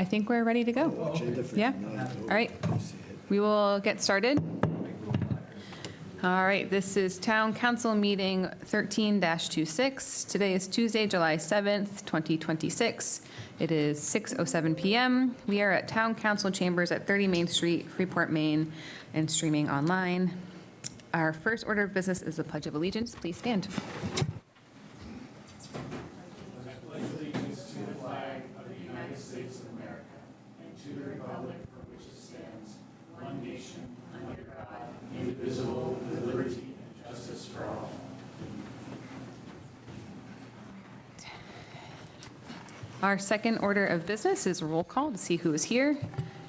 I think we're ready to go. Yeah? All right. We will get started. All right, this is Town Council Meeting 13-26. Today is Tuesday, July 7th, 2026. It is 6:07 p.m. We are at Town Council Chambers at 30 Main Street, Freeport, Maine, and streaming online. Our first order of business is the Pledge of Allegiance. Please stand. Our second order of business is roll call to see who is here.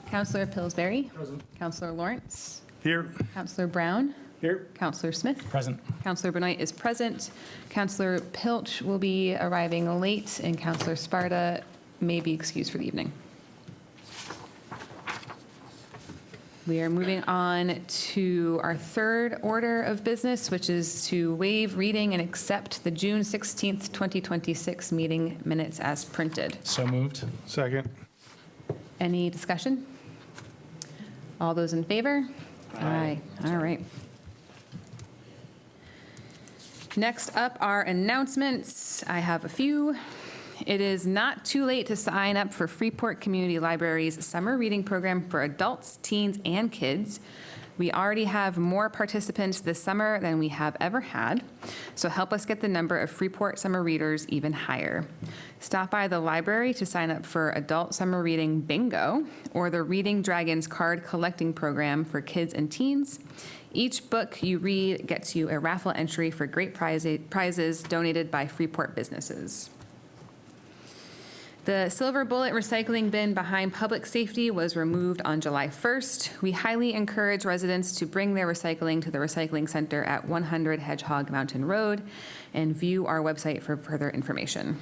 Councillor Pillsbury. Present. Councillor Lawrence. Here. Councillor Brown. Here. Councillor Smith. Present. Councillor Benoit is present. Councillor Pilch will be arriving late, and Councillor Sparta may be excused for the evening. We are moving on to our third order of business, which is to waive reading and accept the June 16th, 2026 meeting minutes as printed. So moved. Second. Any discussion? All those in favor? Aye. All right. Next up are announcements. I have a few. It is not too late to sign up for Freeport Community Library's summer reading program for adults, teens, and kids. We already have more participants this summer than we have ever had, so help us get the number of Freeport summer readers even higher. Stop by the library to sign up for Adult Summer Reading Bingo or the Reading Dragons card collecting program for kids and teens. Each book you read gets you a raffle entry for great prizes donated by Freeport businesses. The Silver Bullet recycling bin behind public safety was removed on July 1st. We highly encourage residents to bring their recycling to the recycling center at 100 Hedgehog Mountain Road and view our website for further information.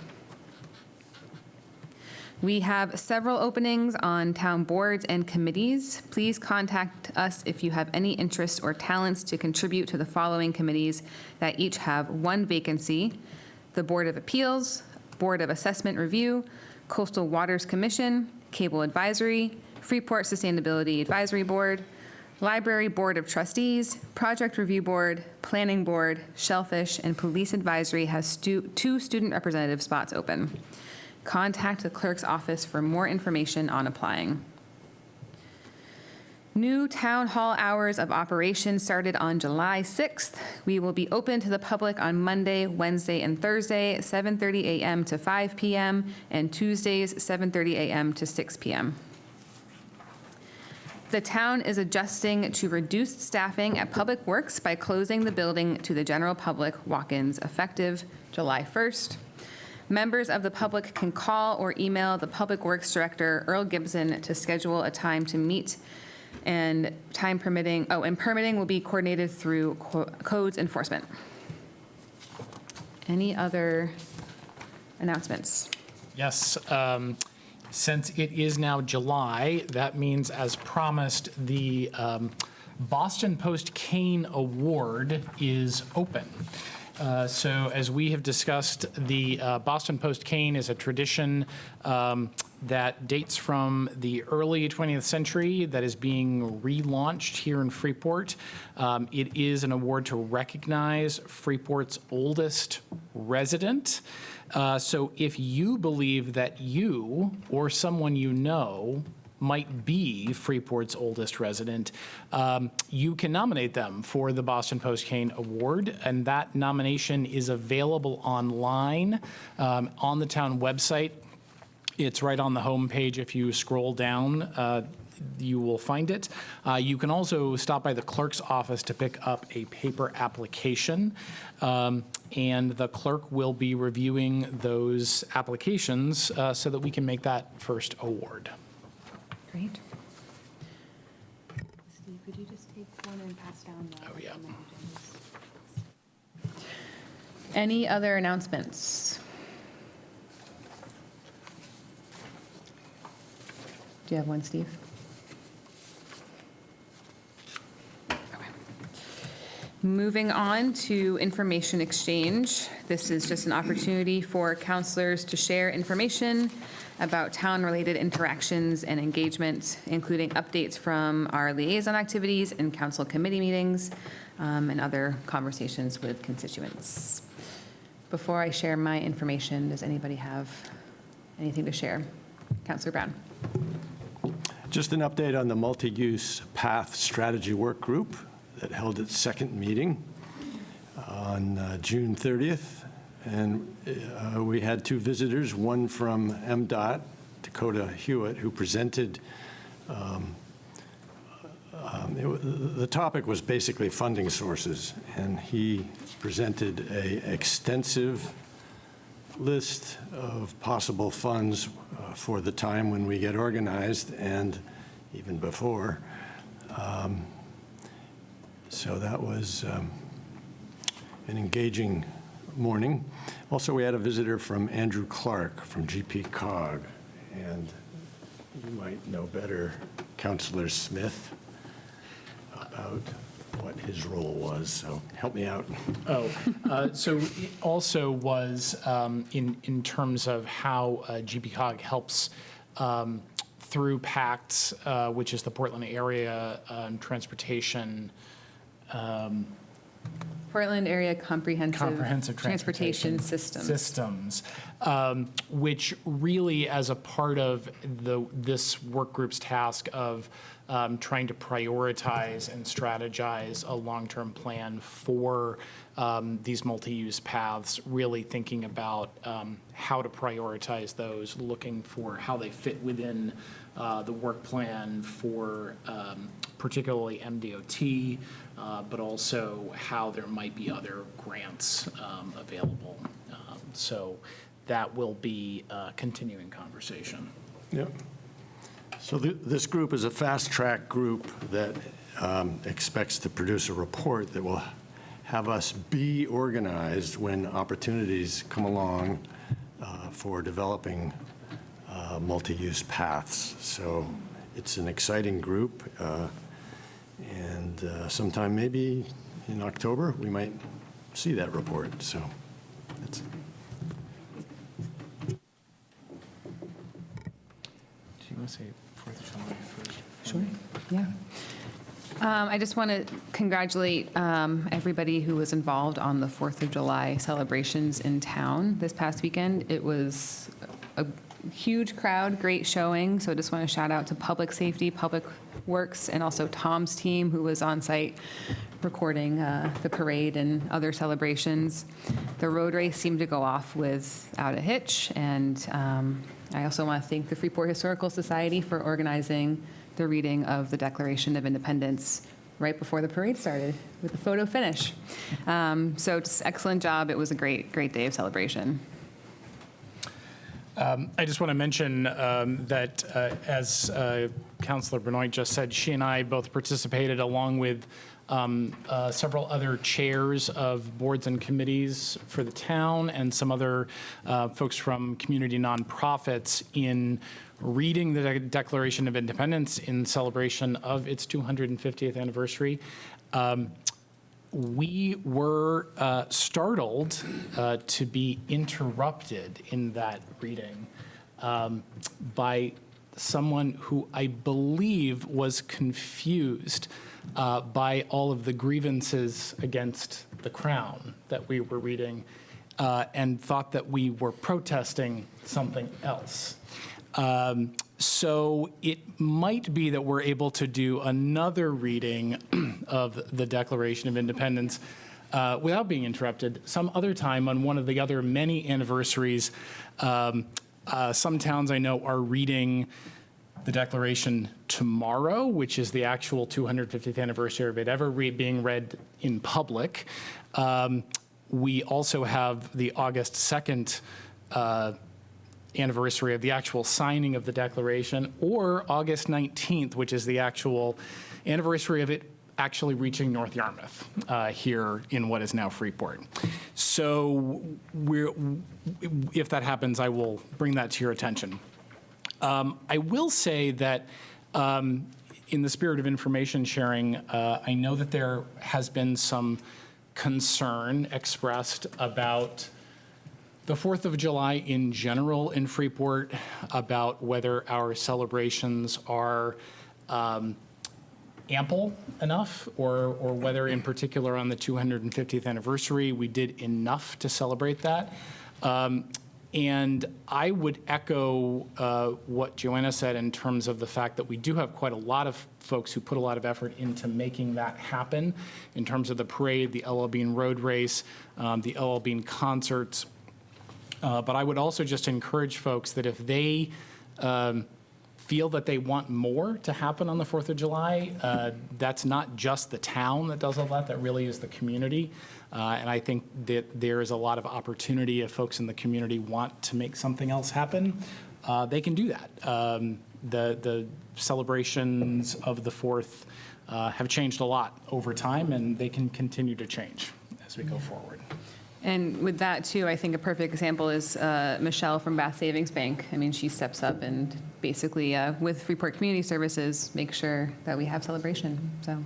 We have several openings on town boards and committees. Please contact us if you have any interest or talents to contribute to the following committees that each have one vacancy: the Board of Appeals, Board of Assessment Review, Coastal Waters Commission, Cable Advisory, Freeport Sustainability Advisory Board, Library Board of Trustees, Project Review Board, Planning Board, Shellfish, and Police Advisory has two student representative spots open. Contact the clerk's office for more information on applying. New town hall hours of operation started on July 6th. We will be open to the public on Monday, Wednesday, and Thursday, 7:30 a.m. to 5 p.m., and Tuesdays, 7:30 a.m. to 6 p.m. The town is adjusting to reduced staffing at Public Works by closing the building to the general public walk-ins effective July 1st. Members of the public can call or email the Public Works Director, Earl Gibson, to schedule a time to meet, and permitting will be coordinated through codes enforcement. Any other announcements? Yes. Since it is now July, that means, as promised, the Boston Post-Cane Award is open. So as we have discussed, the Boston Post-Cane is a tradition that dates from the early 20th century that is being relaunched here in Freeport. It is an award to recognize Freeport's oldest resident. So if you believe that you or someone you know might be Freeport's oldest resident, you can nominate them for the Boston Post-Cane Award, and that nomination is available online on the town website. It's right on the home page. If you scroll down, you will find it. You can also stop by the clerk's office to pick up a paper application, and the clerk will be reviewing those applications so that we can make that first award. Great. Steve, could you just take one and pass down the yeah. agendas? Any other announcements? Do you have one, Steve? Moving on to information exchange. This is just an opportunity for counselors to share information about town-related interactions and engagement, including updates from our liaison activities and council committee meetings, and other conversations with constituents. Before I share my information, does anybody have anything to share? Councillor Brown. Just an update on the multi-use path strategy work group that held its second meeting on June 30th. And we had two visitors, one from MDOT, Dakota Hewitt, who presented. The topic was basically funding sources, and he presented an extensive list of possible funds for the time when we get organized and even before. So that was an engaging morning. Also, we had a visitor from Andrew Clark from GP Cog, and you might know better, Councillor Smith, about what his role was, so help me out. So it also was in terms of how GP Cog helps through PACTS, which is the Portland Area Transportation. Portland Area Comprehensive Transportation Systems. Which really, as a part of this work group's task of trying to prioritize and strategize a long-term plan for these multi-use paths, really thinking about how to prioritize those, looking for how they fit within the work plan for particularly MDOT, but also how there might be other grants available. So that will be a continuing conversation. Yep. So this group is a fast-track group that expects to produce a report that will have us be organized when opportunities come along for developing multi-use paths. So it's an exciting group, and sometime maybe in October, we might see that report. So that's. Do you want to say 4th of July first? Sure. Yeah. I just want to congratulate everybody who was involved on the 4th of July celebrations in town this past weekend. It was a huge crowd, great showing. So I just want to shout out to Public Safety, Public Works, and also Tom's team who was on site recording the parade and other celebrations. The road race seemed to go off without a hitch. And I also want to thank the Freeport Historical Society for organizing the reading of the Declaration of Independence right before the parade started with the photo finish. So just excellent job. It was a great day of celebration. I just want to mention that as Councilor Benoit just said, she and I both participated along with several other chairs of boards and committees for the town and some other folks from community nonprofits in reading the Declaration of Independence in celebration of its 250th anniversary. We were startled to be interrupted in that reading by someone who I believe was confused by all of the grievances against the Crown that we were reading and thought that we were protesting something else. So it might be that we're able to do another reading of the Declaration of Independence without being interrupted some other time on one of the other many anniversaries. Some towns I know are reading the Declaration tomorrow, which is the actual 250th anniversary of it ever being read in public. We also have the August 2nd anniversary of the actual signing of the Declaration, or August 19th, which is the actual anniversary of it actually reaching North Yarmouth here in what is now Freeport. So if that happens, I will bring that to your attention. I will say that in the spirit of information sharing, I know that there has been some concern expressed about the 4th of July in general in Freeport, about whether our celebrations are ample enough, or whether in particular on the 250th anniversary, we did enough to celebrate that. And I would echo what Joanna said in terms of the fact that we do have quite a lot of folks who put a lot of effort into making that happen in terms of the parade, the LL Bean Road Race, the LL Bean concerts. But I would also just encourage folks that if they feel that they want more to happen on the 4th of July, that's not just the town that does all that, that really is the community. And I think that there is a lot of opportunity if folks in the community want to make something else happen, they can do that. The celebrations of the 4th have changed a lot over time, and they can continue to change as we go forward. And with that, too, I think a perfect example is Michelle from Bath Savings Bank. I mean, she steps up and basically, with Freeport Community Services, makes sure that we have celebration, so.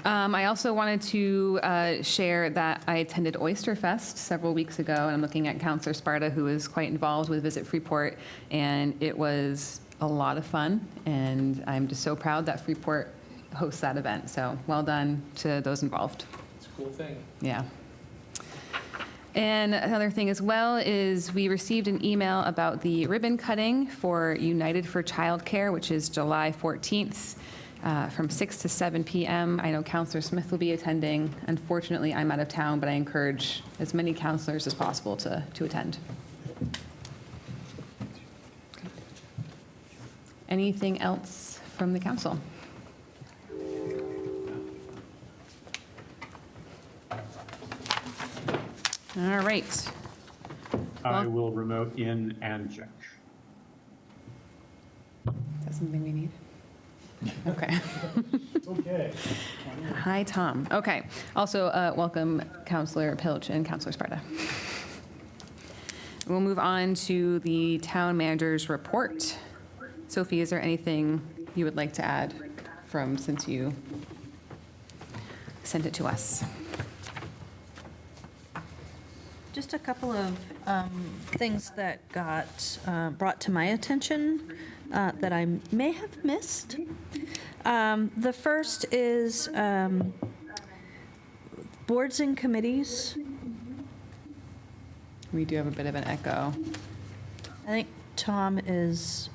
I also wanted to share that I attended Oyster Fest several weeks ago, and I'm looking at Counselor Sparta, who is quite involved with Visit Freeport, and it was a lot of fun, and I'm just so proud that Freeport hosts that event, so well done to those involved. It's a cool thing. Yeah. And another thing as well is we received an email about the ribbon cutting for United for Childcare, which is July 14th. From 6 to 7 p.m. I know Counselor Smith will be attending. Unfortunately, I'm out of town, but I encourage as many counselors as possible to attend. Anything else from the council? All right. I will remote in and check. Is that something we need? Okay. Okay. Hi, Tom. Okay. Also, welcome Counselor Pilch and Counselor Sparta. We'll move on to the town manager's report. Sophie, is there anything you would like to add since you sent it to us? Just a couple of things that got brought to my attention that I may have missed. The first is boards and committees. We do have a bit of an echo. I think Tom is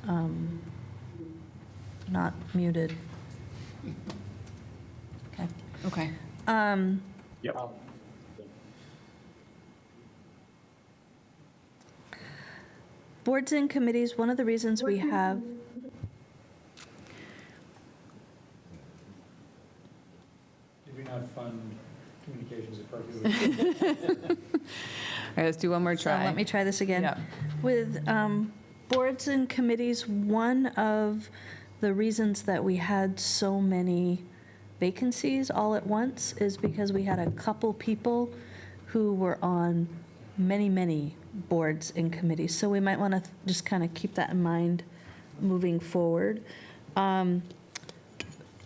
not muted. Okay. Okay. Yep. Boards and committees, one of the reasons we have, Did we not fund communications appropriately? All right, let's do one more try. let me try this again. Yeah. With boards and committees, one of the reasons that we had so many vacancies all at once is because we had a couple people who were on many, many boards and committees. So we might want to just kind of keep that in mind moving forward. I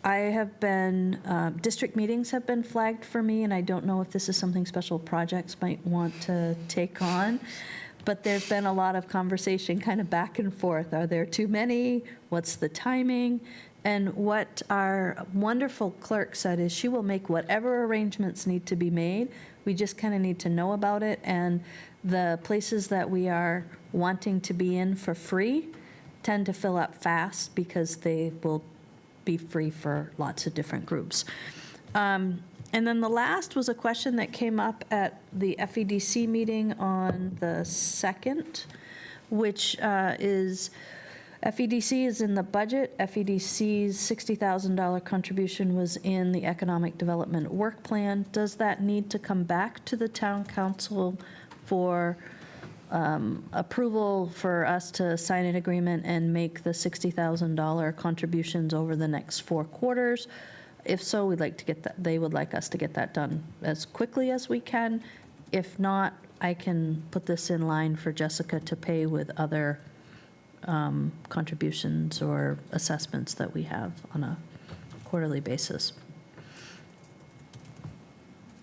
have been, district meetings have been flagged for me, and I don't know if this is something special projects might want to take on, but there's been a lot of conversation kind of back and forth. Are there too many? What's the timing? And what our wonderful clerk said is she will make whatever arrangements need to be made. We just kind of need to know about it, and the places that we are wanting to be in for free tend to fill up fast because they will be free for lots of different groups. And then the last was a question that came up at the FEDC meeting on the 2nd, which is, FEDC is in the budget. FEDC's $60,000 contribution was in the Economic Development Work Plan. Does that need to come back to the town council for approval for us to sign an agreement and make the $60,000 contributions over the next 4 quarters? If so, we'd like to get that, they would like us to get that done as quickly as we can. If not, I can put this in line for Jessica to pay with other contributions or assessments that we have on a quarterly basis.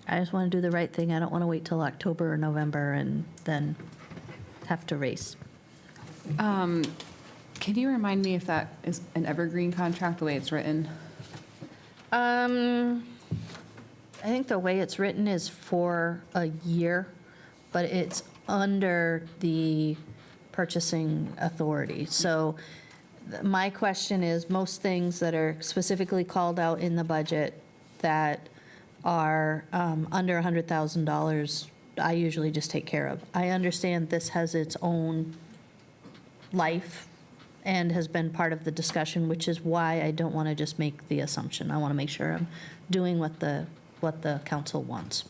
I just want to do the right thing. I don't want to wait till October or November and then have to race. Can you remind me if that is an evergreen contract, the way it's written? I think the way it's written is for a year, but it's under the purchasing authority. So my question is, most things that are specifically called out in the budget that are under $100,000, I usually just take care of. I understand this has its own life and has been part of the discussion, which is why I don't want to just make the assumption. I want to make sure I'm doing what the council wants.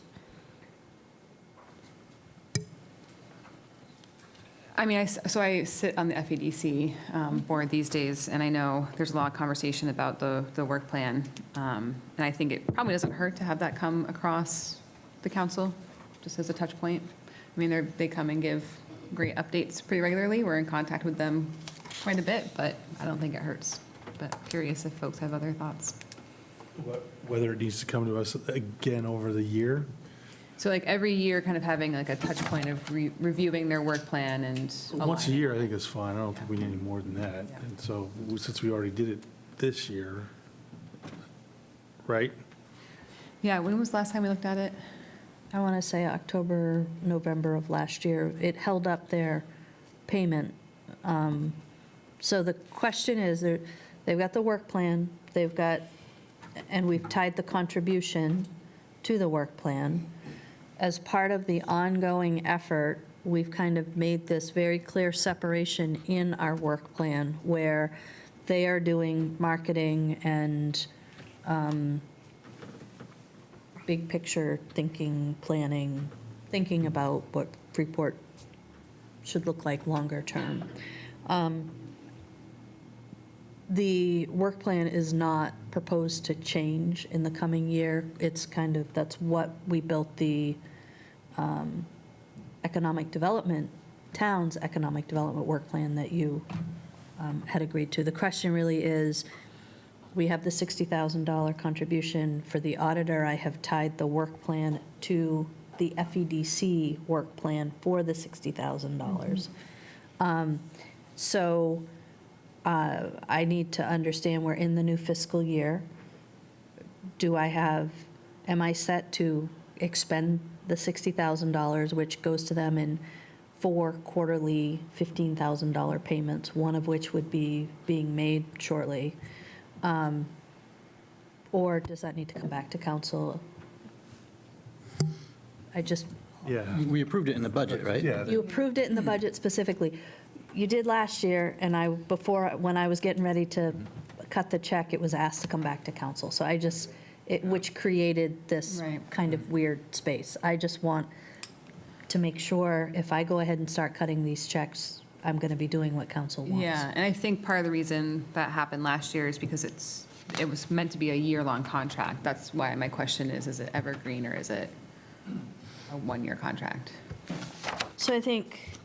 I mean, so I sit on the FEDC board these days, and I know there's a lot of conversation about the work plan. And I think it probably doesn't hurt to have that come across the council, just as a touch point. I mean, they come and give great updates pretty regularly. We're in contact with them quite a bit, but I don't think it hurts. But curious if folks have other thoughts. Whether it needs to come to us again over the year. So like every year, kind of having like a touch point of reviewing their work plan and Once a aligning. year, I think is fine. I don't think we need any more than that. Yeah. And so, since we already did it this year, right? Yeah, when was the last time we looked at it? I want to say October, November of last year. It held up their payment. So the question is, they've got the work plan, they've got, and we've tied the contribution to the work plan. As part of the ongoing effort, we've kind of made this very clear separation in our work plan where they are doing marketing and big picture thinking, planning, thinking about what Freeport should look like longer term. The work plan is not proposed to change in the coming year. It's kind of, that's what we built the economic development, town's economic development work plan that you had agreed to. The question really is, we have the $60,000 contribution for the auditor. I have tied the work plan to the FEDC work plan for the $60,000. So I need to understand we're in the new fiscal year. Am I set to expend the $60,000, which goes to them in 4 quarterly $15,000 payments, one of which would be being made shortly? Or does that need to come back to council? Yeah. We approved it in the budget, right? Yeah. You approved it in the budget specifically. You did last year, and when I was getting ready to cut the check, it was asked to come back to council. So which created this Right. kind of weird space. I just want to make sure if I go ahead and start cutting these checks, I'm going to be doing what council wants. Yeah, and I think part of the reason that happened last year is because it was meant to be a year-long contract. That's why my question is it evergreen or is it a one-year contract? So I think,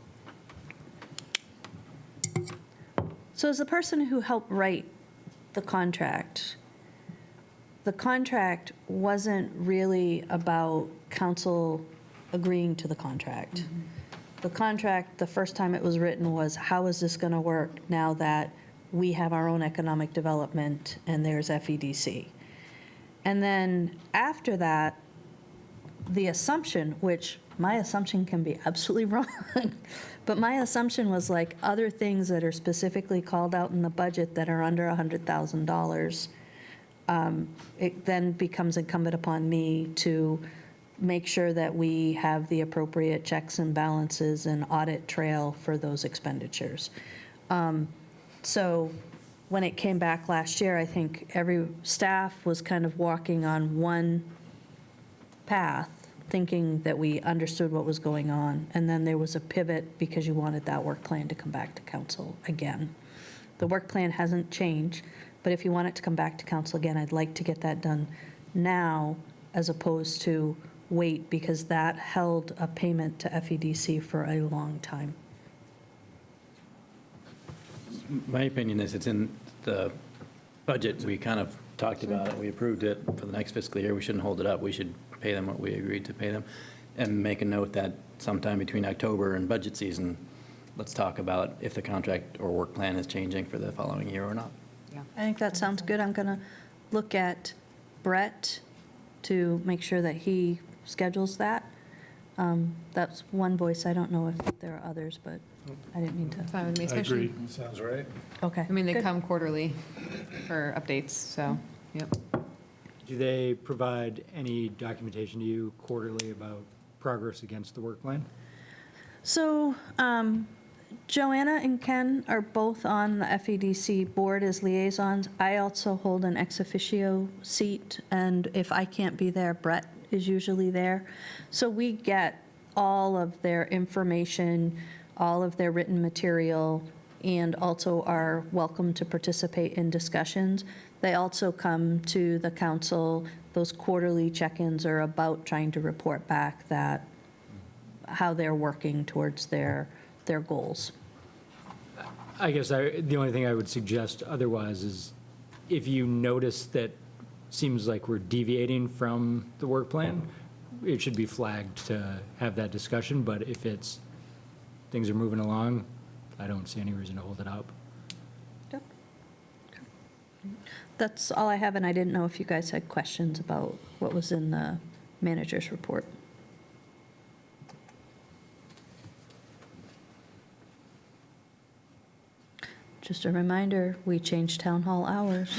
so as the person who helped write the contract wasn't really about council agreeing to the contract. The contract, the first time it was written was, how is this going to work now that we have our own economic development and there's FEDC? And then after that, the assumption, which my assumption can be absolutely wrong, but my assumption was like other things that are specifically called out in the budget that are under $100,000, it then becomes incumbent upon me to make sure that we have the appropriate checks and balances and audit trail for those expenditures. So when it came back last year, I think every staff was kind of walking on one path, thinking that we understood what was going on. And then there was a pivot because you wanted that work plan to come back to council again. The work plan hasn't changed, but if you want it to come back to council again, I'd like to get that done now as opposed to wait, because that held a payment to FEDC for a long time. My opinion is it's in the budget. We kind of talked about it. We approved it for the next fiscal year. We shouldn't hold it up. We should pay them what we agreed to pay them. And make a note that sometime between October and budget season, let's talk about if the contract or work plan is changing for the following year or not. I think that sounds good. I'm going to look at Brett to make sure that he schedules that. That's one voice. I don't know if there are others, but I didn't mean to. Fine with me, I especially, agree. Sounds right. Okay. I mean, they good. come quarterly for updates, so, yep. Do they provide any documentation to you quarterly about progress against the work plan? So Joanna and Ken are both on the FEDC board as liaisons. I also hold an ex officio seat, and if I can't be there, Brett is usually there. So we get all of their information, all of their written material, and also are welcome to participate in discussions. They also come to the council. Those quarterly check-ins are about trying to report back that how they're working towards their goals. I guess the only thing I would suggest otherwise is if you notice that seems like we're deviating from the work plan, it should be flagged to have that discussion. But if things are moving along, I don't see any reason to hold it up. Yep. That's all I have, and I didn't know if you guys had questions about what was in the manager's report. Just a reminder, we changed town hall hours.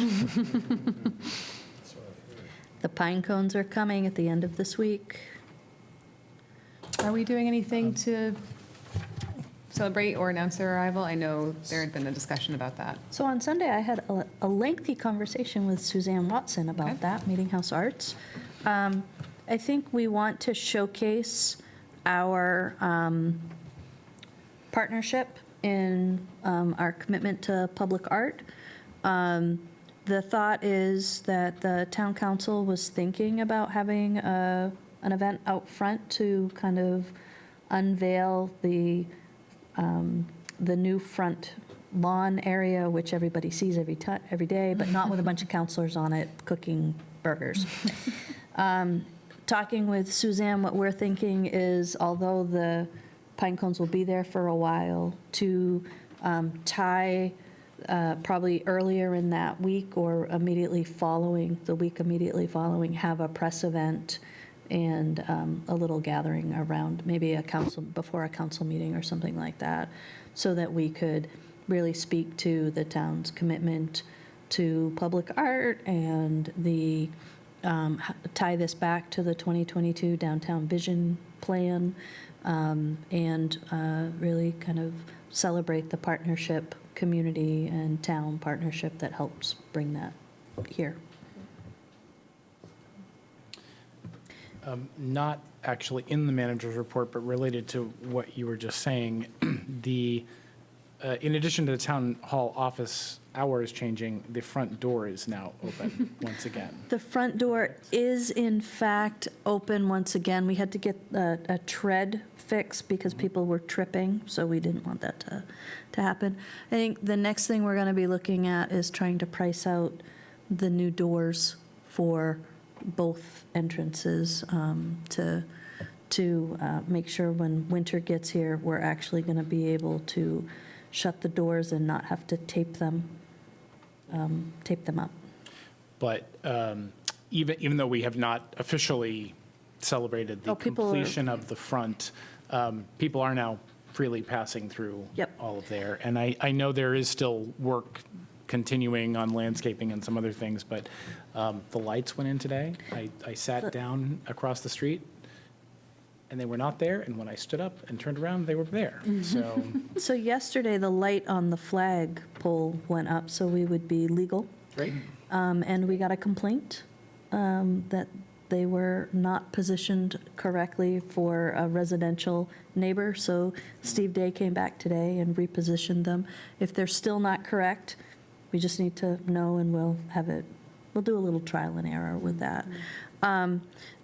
The pine cones are coming at the end of this week. Are we doing anything to celebrate or announce their arrival? I know there had been a discussion about that. So on Sunday, I had a lengthy conversation with Suzanne Watson about Okay. that, Meeting House Arts. I think we want to showcase our partnership in our commitment to public art. The thought is that the town council was thinking about having an event out front to kind of unveil the new front lawn area, which everybody sees every day, but not with a bunch of counselors on it cooking burgers. Talking with Suzanne, what we're thinking is, although the pine cones will be there for a while, to tie probably earlier in that week or immediately following, the week immediately following, have a press event and a little gathering around, maybe before a council meeting or something like that, so that we could really speak to the town's commitment to public art and tie this back to the 2022 Downtown Vision Plan, and really kind of celebrate the partnership, community and town partnership that helps bring that here. Not actually in the manager's report, but related to what you were just saying, in addition to the town hall office hours changing, the front door is now open once again. The front door is in fact open once again. We had to get a tread fix because people were tripping, so we didn't want that to happen. I think the next thing we're going to be looking at is trying to price out the new doors for both entrances, to make sure when winter gets here, we're actually going to be able to shut the doors and not have to tape them up. But even though we have not officially celebrated the People are- completion of the front, people are now freely passing through Yep. all of there. And I know there is still work continuing on landscaping and some other things, but the lights went in today. I sat down across the street, and they were not there, and when I stood up and turned around, they were there. So, So yesterday, the light on the flag pole went up, so we would be legal. great. And we got a complaint that they were not positioned correctly for a residential neighbor. So Steve Day came back today and repositioned them. If they're still not correct, we just need to know, and we'll do a little trial and error with that.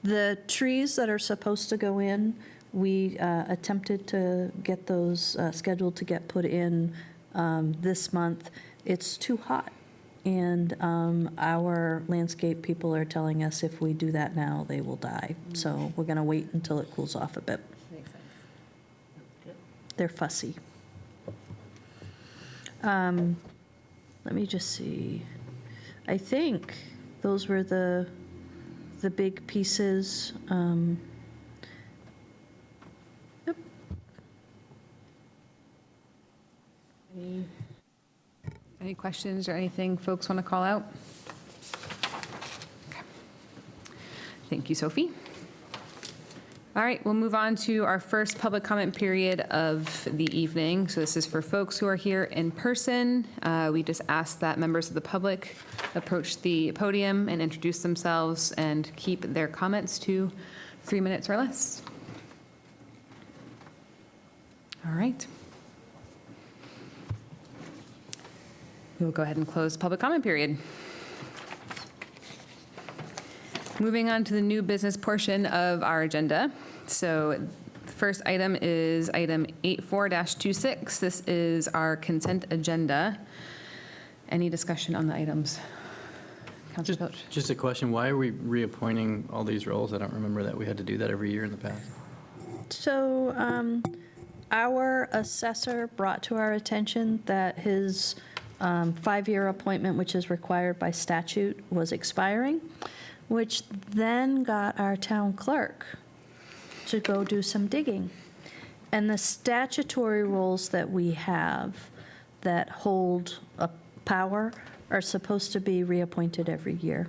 The trees that are supposed to go in, we attempted to get those scheduled to get put in this month. It's too hot and our landscape people are telling us if we do that now, they will die. So we're going to wait until it cools off a bit. Makes sense. They're fussy. Let me just see. I think those were the big pieces. Yep. Any questions or anything folks want to call out? Okay. Thank you, Sophie. All right, we'll move on to our first public comment period of the evening. So this is for folks who are here in person. We just ask that members of the public approach the podium and introduce themselves and keep their comments to 3 minutes or less. All right. We will go ahead and close the public comment period. Moving on to the new business portion of our agenda. So the first item is item 84-26. This is our consent agenda. Any discussion on the items? Councilor Pilch? Just a question, why are we reappointing all these roles? I don't remember that we had to do that every year in the past. So our assessor brought to our attention that his 5-year appointment, which is required by statute, was expiring, which then got our town clerk to go do some digging. And the statutory roles that we have that hold a power are supposed to be reappointed every year.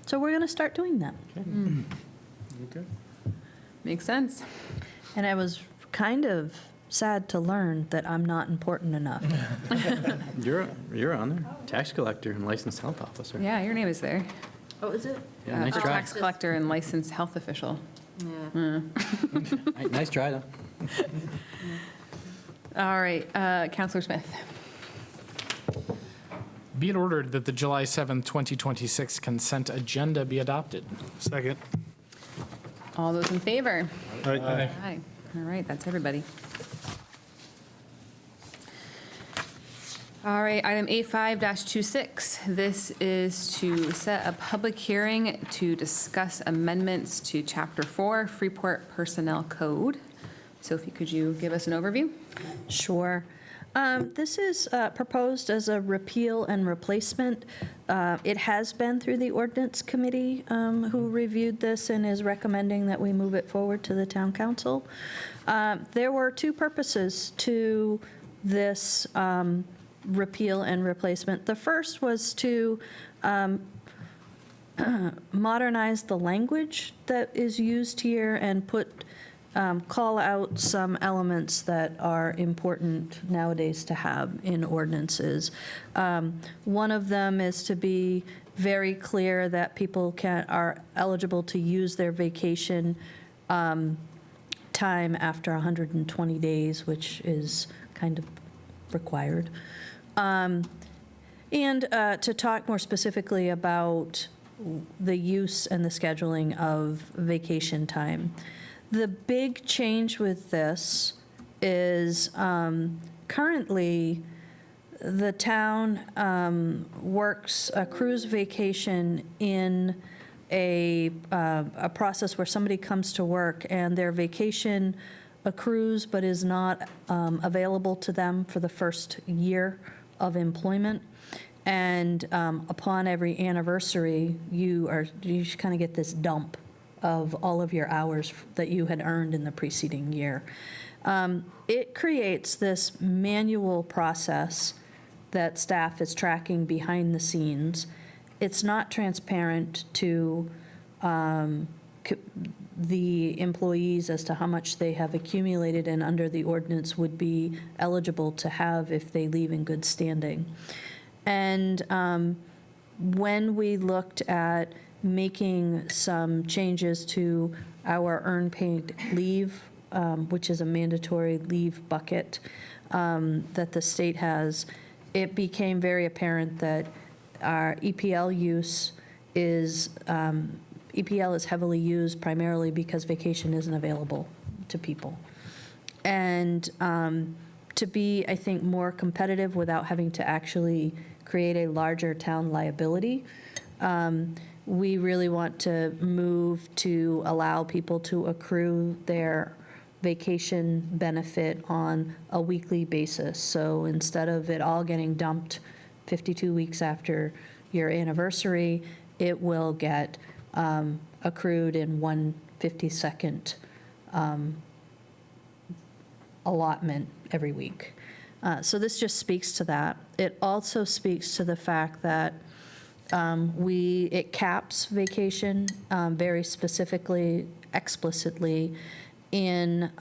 So we're going to start doing that. Okay. Makes sense. And I was kind of sad to learn that I'm not important enough. You're on there, tax collector and licensed health officer. Yeah, your name is there. Oh, is it? Yeah, nice For try. tax collector and licensed health official. Nice try, though. All right, Councilor Smith. Be it ordered that the July 7th, 2026 consent agenda be adopted. Second. All those in favor? Aye. Aye. All right, that's everybody. All right, item 85-26. This is to set a public hearing to discuss amendments to Chapter 4 Freeport Personnel Code. Sophie, could you give us an overview? Sure. This is proposed as a repeal and replacement. It has been through the ordinance committee who reviewed this and is recommending that we move it forward to the town council. There were two purposes to this repeal and replacement. The first was to modernize the language that is used here and call out some elements that are important nowadays to have in ordinances. One of them is to be very clear that people are eligible to use their vacation time after 120 days, which is kind of required. And to talk more specifically about the use and the scheduling of vacation time. The big change with this is currently the town accrues vacation in a process where somebody comes to work and their vacation accrues but is not available to them for the first year of employment. And upon every anniversary, you kind of get this dump of all of your hours that you had earned in the preceding year. It creates this manual process that staff is tracking behind the scenes. It's not transparent to the employees as to how much they have accumulated and under the ordinance would be eligible to have if they leave in good standing. And when we looked at making some changes to our earned paid leave, which is a mandatory leave bucket that the state has, it became very apparent that our EPL use is, EPL is heavily used primarily because vacation isn't available to people. And to be, I think, more competitive without having to actually create a larger town liability. We really want to move to allow people to accrue their vacation benefit on a weekly basis. So instead of it all getting dumped 52 weeks after your anniversary, it will get accrued in one 52nd allotment every week. So this just speaks to that. It also speaks to the fact that it caps vacation very specifically, explicitly in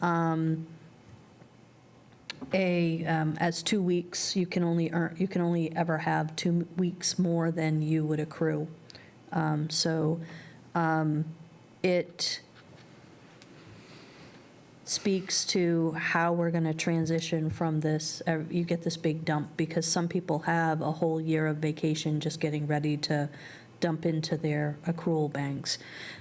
as 2 weeks. You can only ever have 2 weeks more than you would accrue. It speaks to how we're going to transition from this. You get this big dump because some people have a whole year of vacation just getting ready to dump into their accrual banks.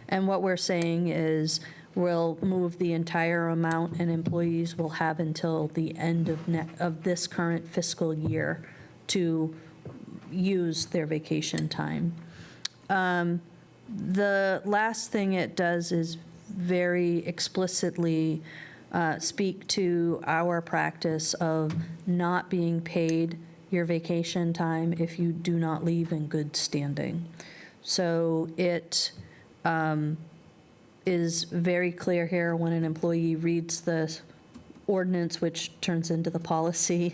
And what we're saying is we'll move the entire amount, and employees will have until the end of this current fiscal year to use their vacation time. The last thing it does is very explicitly speak to our practice of not being paid your vacation time if you do not leave in good standing. So it is very clear here when an employee reads the ordinance, which turns into the policy,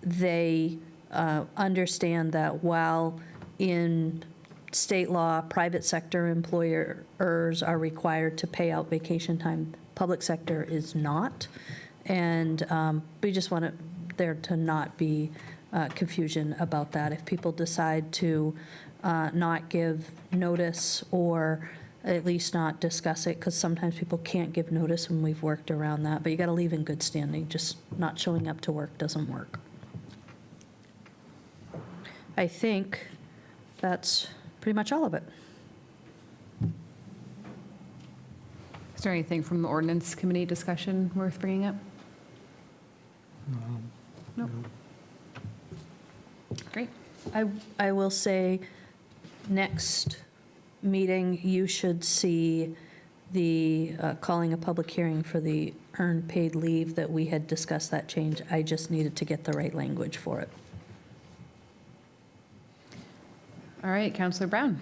they understand that while in state law, private sector employers are required to pay out vacation time, public sector is not. And we just want there to not be confusion about that. If people decide to not give notice or at least not discuss it, because sometimes people can't give notice and we've worked around that, but you got to leave in good standing. Just not showing up to work doesn't work. I think that's pretty much all of it. Is there anything from the ordinance committee discussion worth bringing up? No. Great. I will say, next meeting, you should see the calling a public hearing for the earned paid leave that we had discussed that change. I just needed to get the right language for it. All right, Counselor Brown.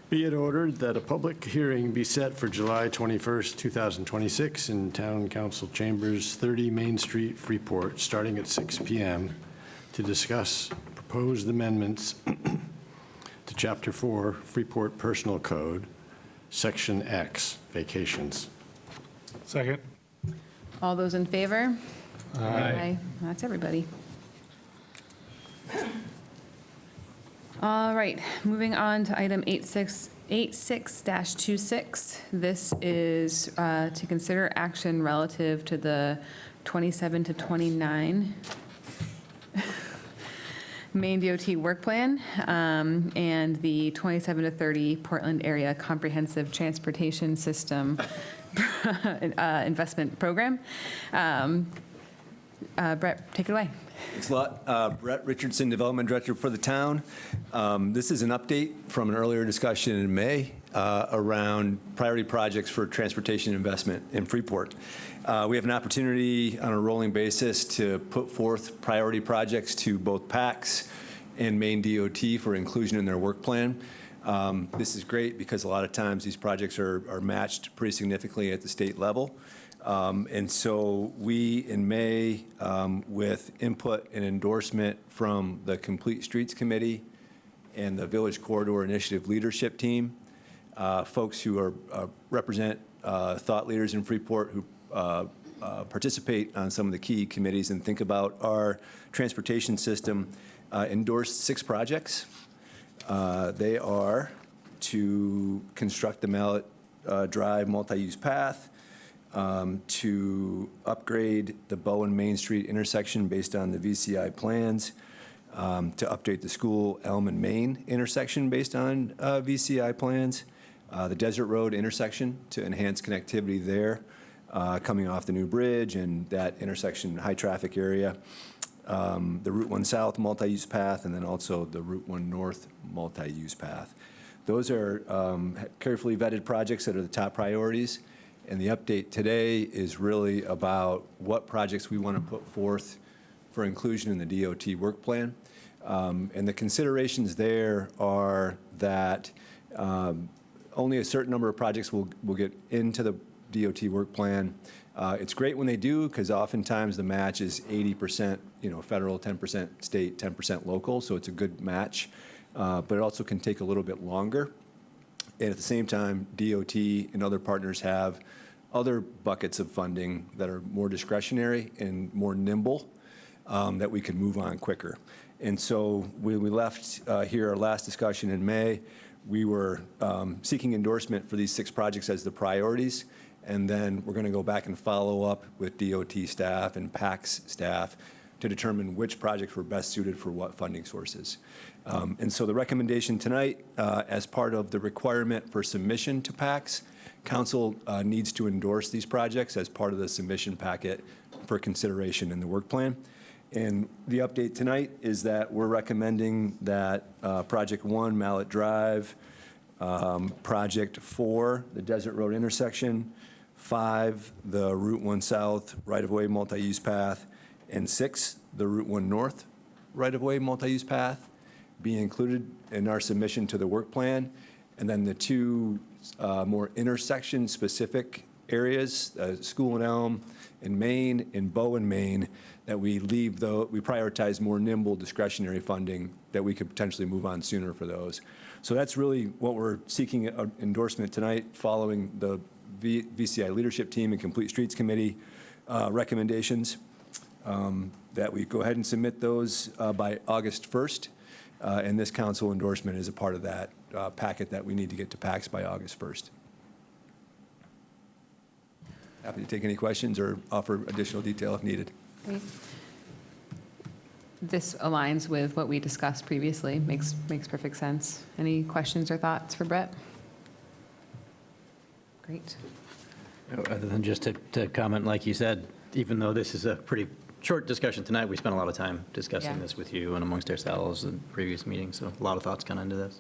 Be it ordered that a public hearing be set for July 21st, 2026 in Town Council Chambers, 30 Main Street, Freeport, starting at 6 p.m. to discuss proposed amendments to Chapter 4, Freeport Personal Code, Section X, Vacations. Second. All those in favor? Aye. That's everybody. All right, moving on to item 86-26. This is to consider action relative to the 27 to 29 Maine DOT work plan and the 27 to 30 Portland area comprehensive transportation system investment program. Brett, take it away. Thanks a lot. Brett Richardson, Development Director for the town. This is an update from an earlier discussion in May around priority projects for transportation investment in Freeport. We have an opportunity on a rolling basis to put forth priority projects to both PACs and Maine DOT for inclusion in their work plan. This is great because a lot of times these projects are matched pretty significantly at the state level. And so we, in May, with input and endorsement from the Complete Streets Committee and the Village Corridor Initiative Leadership Team, folks who represent thought leaders in Freeport who participate on some of the key committees and think about our transportation system, endorsed 6 projects. They are to construct the Mallet Drive multi-use path, to upgrade the Bowen Main Street intersection based on the VCI plans, to update the School Elm and Main intersection based on VCI plans, the Desert Road intersection to enhance connectivity there, coming off the new bridge and that intersection, high-traffic area. The Route 1 South multi-use path, and then also the Route 1 North multi-use path. Those are carefully vetted projects that are the top priorities, and the update today is really about what projects we want to put forth for inclusion in the DOT work plan. And the considerations there are that only a certain number of projects will get into the DOT work plan. It's great when they do, because oftentimes the match is 80%, federal, 10% state, 10% local, so it's a good match. But it also can take a little bit longer. And at the same time, DOT and other partners have other buckets of funding that are more discretionary and more nimble, that we can move on quicker. And so when we left here our last discussion in May, we were seeking endorsement for these 6 projects as the priorities. And then we're going to go back and follow up with DOT staff and PACS staff to determine which projects were best suited for what funding sources. And so the recommendation tonight, as part of the requirement for submission to PACS, Council needs to endorse these projects as part of the submission packet for consideration in the work plan. And the update tonight is that we're recommending that Project 1, Mallet Drive, Project 4, the Desert Road intersection, 5, the Route 1 South right-of-way multi-use path, and 6, the Route 1 North right-of-way multi-use path be included in our submission to the work plan. And then the 2 more intersection-specific areas, School and Elm in Maine and Bow in Maine, that we prioritize more nimble discretionary funding that we could potentially move on sooner for those. So that's really what we're seeking endorsement tonight, following the VCI leadership team and Complete Streets Committee recommendations, that we go ahead and submit those by August 1st. And this council endorsement is a part of that packet that we need to get to PACS by August 1st. Happy to take any questions or offer additional detail if needed. Great. This aligns with what we discussed previously. Makes perfect sense. Any questions or thoughts for Brett? Great. Other than just to comment, like you said, even though this is a pretty short discussion tonight, we spent a lot of time discussing Yeah. this with you and amongst ourselves in previous meetings, so a lot of thoughts gone into this.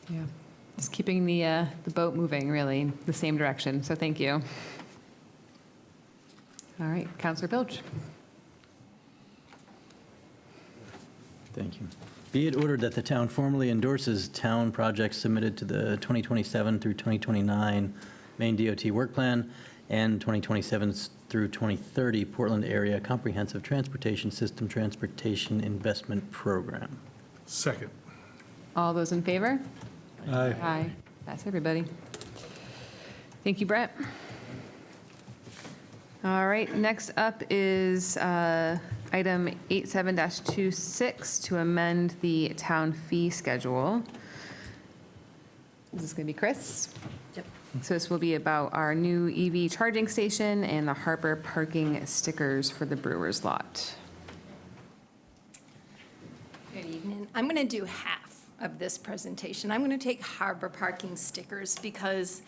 Yeah. Just keeping the boat moving, really, the same direction. So thank you. All right, Councilor Bilge. Thank you. Be it ordered that the town formally endorses town projects submitted to the 2027 through 2029 Maine DOT Work Plan and 2027 through 2030 Portland Area Comprehensive Transportation System Transportation Investment Program. Second. All those in favor? Aye. Aye. That's everybody. Thank you, Brett. All right, next up is item 87-26 to amend the town fee schedule. Is this going to be Chris? Yep. So this will be about our new EV charging station and the Harbor parking stickers for the Brewers lot. Good evening. I'm going to do half of this presentation. I'm going to take harbor parking stickers because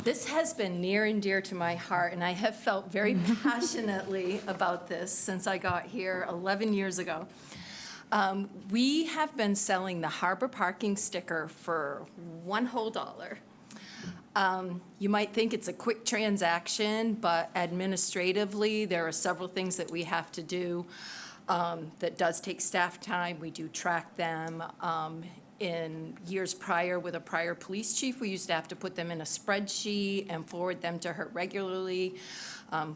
this has been near and dear to my heart, and I have felt very passionately about this since I got here 11 years ago. We have been selling the harbor parking sticker for $1 whole. You might think it's a quick transaction, but administratively, there are several things that we have to do that does take staff time. We do track them. In years prior, with a prior police chief, we used to have to put them in a spreadsheet and forward them to her regularly.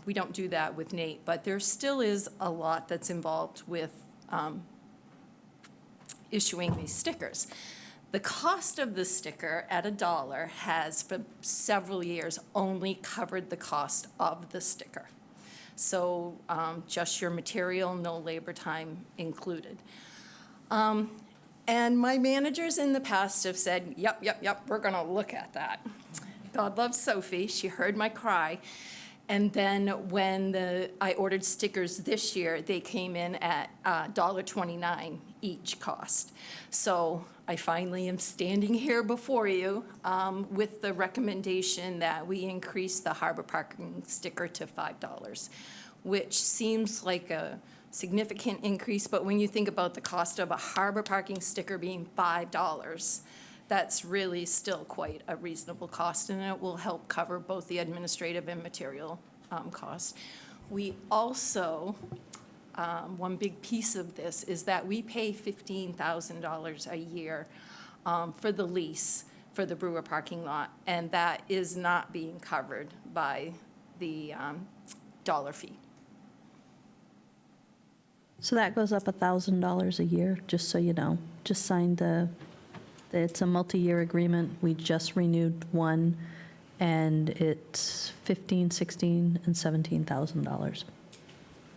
We don't do that with Nate, but there still is a lot that's involved with issuing these stickers. The cost of the sticker at $1 has, for several years, only covered the cost of the sticker. So just your material, no labor time included. And my managers in the past have said, yep, we're going to look at that. God loves Sophie. She heard my cry. And then when I ordered stickers this year, they came in at $1.29 each cost. So I finally am standing here before you with the recommendation that we increase the harbor parking sticker to $5, which seems like a significant increase, but when you think about the cost of a harbor parking sticker being $5, that's really still quite a reasonable cost, and it will help cover both the administrative and material costs. We also, one big piece of this is that we pay $15,000 a year for the lease for the Brewer parking lot, and that is not being covered by the dollar fee. So that goes up $1,000 a year, just so you know. Just signed it's a multi-year agreement. We just renewed one, and it's $15,000, $16,000, and $17,000.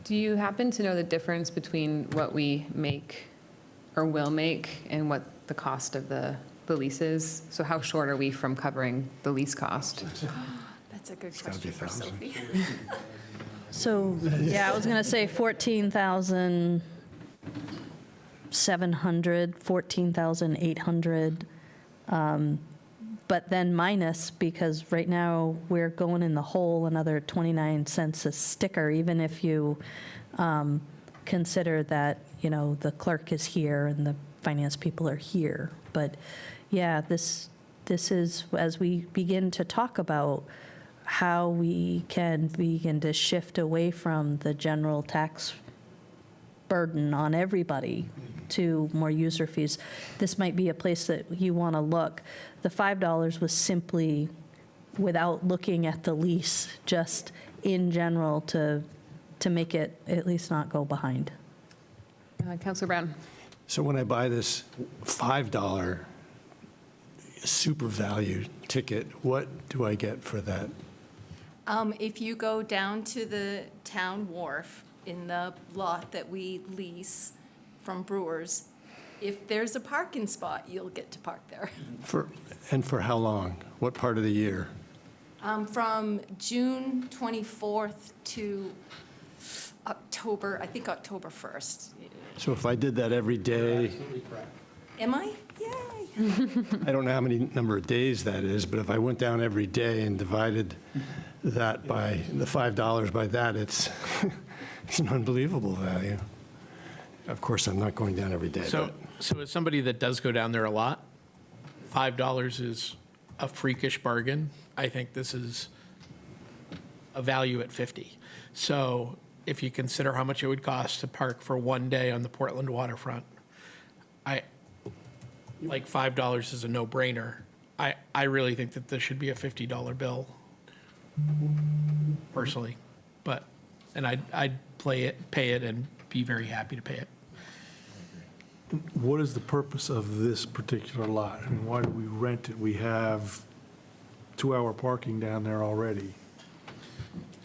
Do you happen to know the difference between what we make or will make and what the cost of the lease is? So how short are we from covering the lease cost? That's a good gotta be question for 1,000. Sophie. So, yeah, I was going to say 14,700, 14,800, but then minus, because right now we're going in the hole another 29 cents a sticker, even if you consider that, you know, the clerk is here and the finance people are here. But yeah, this is, as we begin to talk about how we can begin to shift away from the general tax burden on everybody to more user fees, this might be a place that you want to look. The $5 was simply without looking at the lease, just in general to make it at least not go behind. Councilor Brown? So when I buy this $5 super value ticket, what do I get for that? If you go down to the town wharf in the lot that we lease from Brewers, if there's a parking spot, you'll get to park there. For how long? What part of the year? From June 24th to October, I think October 1st. So if I did that every day, Am I? Yay. I don't know how many number of days that is, but if I went down every day and divided that by the $5 by that, it's it's an unbelievable value. Of course, I'm not going down every day. So as somebody that does go down there a lot, $5 is a freakish bargain. I think this is a value at 50. So if you consider how much it would cost to park for one day on the Portland waterfront, like $5 is a no-brainer. I really think that this should be a $50 bill, personally. And I'd pay it and be very happy to pay it. What is the purpose of this particular lot? I mean, why do we rent it? We have 2-hour parking down there already,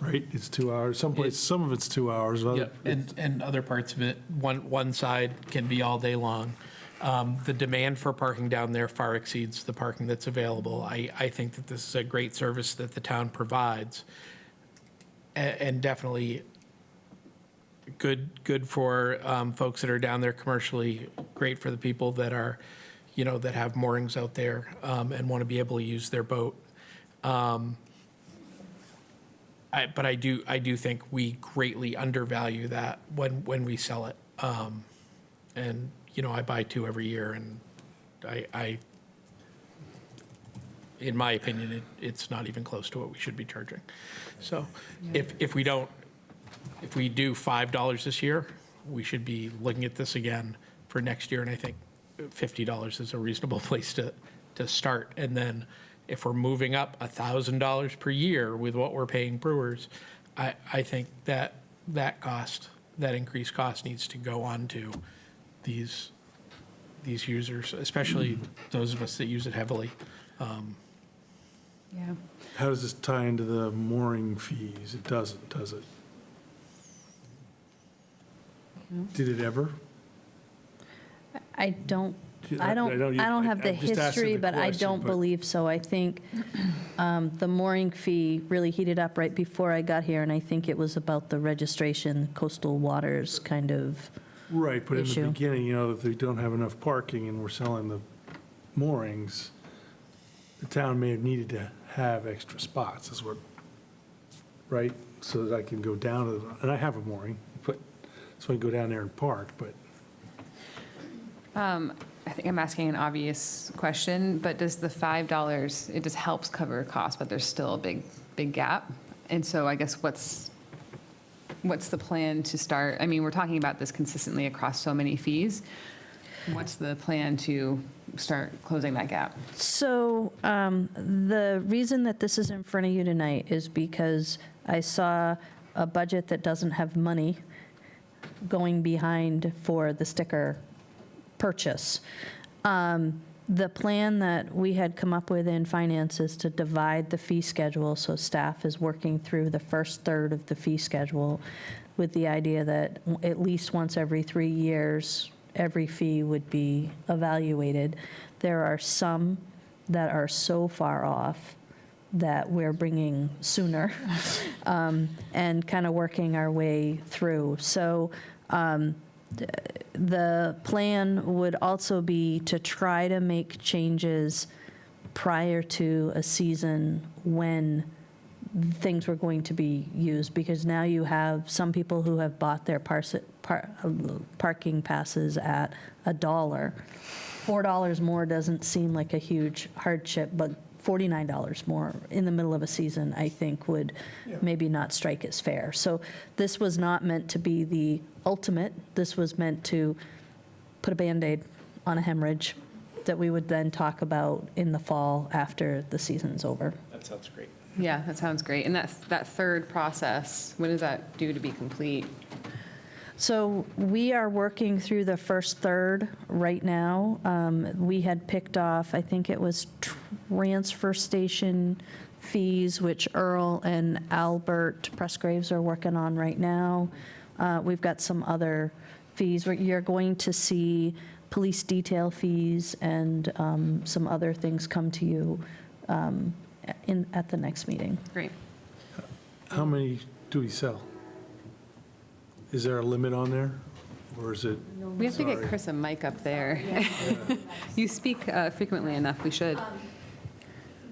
right? It's 2 hours. Some of it's 2 hours. Yeah, and other parts of it, one side can be all day long. The demand for parking down there far exceeds the parking that's available. I think that this is a great service that the town provides, and definitely good for folks that are down there commercially, great for the people that are, that have moorings out there and want to be able to use their boat. But I do think we greatly undervalue that when we sell it. And I buy 2 every year, and I in my opinion, it's not even close to what we should be charging. So if we do $5 this year, we should be looking at this again for next year, and I think $50 is a reasonable place to start. And then if we're moving up $1,000 per year with what we're paying brewers, I think that increased cost needs to go on to these users, especially those of us that use it heavily. Yeah. How does this tie into the mooring fees? It doesn't, does it? Did it ever? I don't I don't have the I'm just asking history, the but I question, don't but- believe so. I think the mooring fee really heated up right before I got here, and I think it was about the registration, coastal waters kind of. Right, but in the issue. beginning, if they don't have enough parking and we're selling the moorings, the town may have needed to have extra spots, is what, right? So that I can go down to, and I have a mooring, so I can go down there and park, but I think I'm asking an obvious question, but does the $5, it just helps cover costs, but there's still a big gap? And so I guess what's the plan to start? I mean, we're talking about this consistently across so many fees. What's the plan to start closing that gap? So the reason that this is in front of you tonight is because I saw a budget that doesn't have money going behind for the sticker purchase. The plan that we had come up with in finance is to divide the fee schedule, so staff is working through the first third of the fee schedule with the idea that at least once every 3 years, every fee would be evaluated. There are some that are so far off that we're bringing sooner and kind of working our way through. So the plan would also be to try to make changes prior to a season when things were going to be used, because now you have some people who have bought their parking passes at $1. $4 more doesn't seem like a huge hardship, but $49 more in the middle of a season, I think, would maybe not strike as fair. So this was not meant to be the ultimate. This was meant to put a Band-Aid on a hemorrhage that we would then talk about in the fall after the season's over. That sounds great. Yeah, that sounds great. And that third process, when is that due to be complete? So we are working through the first third right now. We had picked off, I think it was transfer station fees, which Earl and Albert Pressgraves are working on right now. We've got some other fees. You're going to see police detail fees and some other things come to you at the next meeting. Great. how many do we sell? Is there a limit on there, or is it? We have to get Sorry. Chris a mic up there. You speak frequently enough, we should.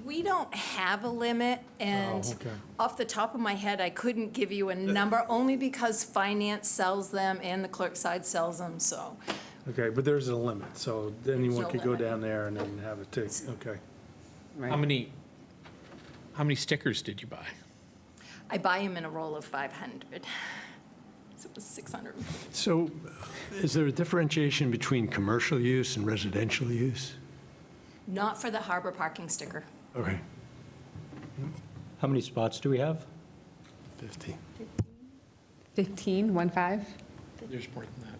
We don't have a limit, and Oh, okay. off the top of my head, I couldn't give you a number, only because finance sells them and the clerk side sells them, so. Okay, but there's a limit, so anyone no could go limit. down there and then have it take, okay. How many stickers did you buy? I buy them in a roll of 500. So it was 600. So is there a differentiation between commercial use and residential use? Not for the harbor parking sticker. Okay, How many spots do we have? 50. 15, 1-5? There's more than that.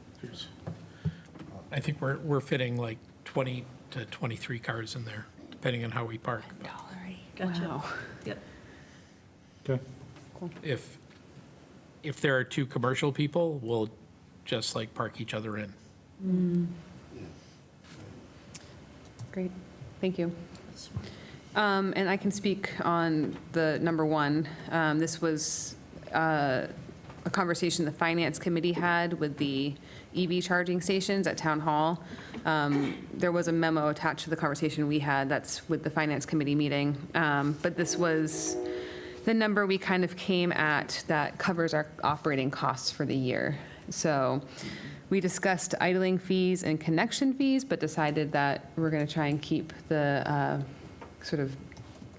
I think we're fitting like 20 to 23 cars in there, depending on how we park. Wow. Okay. If there are two commercial people, we'll just like park each other in. Great, thank you. And I can speak on the number one. This was a conversation the Finance Committee had with the EV charging stations at Town Hall. There was a memo attached to the conversation we had that's with the Finance Committee meeting. But this was the number we kind of came at that covers our operating costs for the year. So we discussed idling fees and connection fees, but decided that we're going to try and keep the, sort of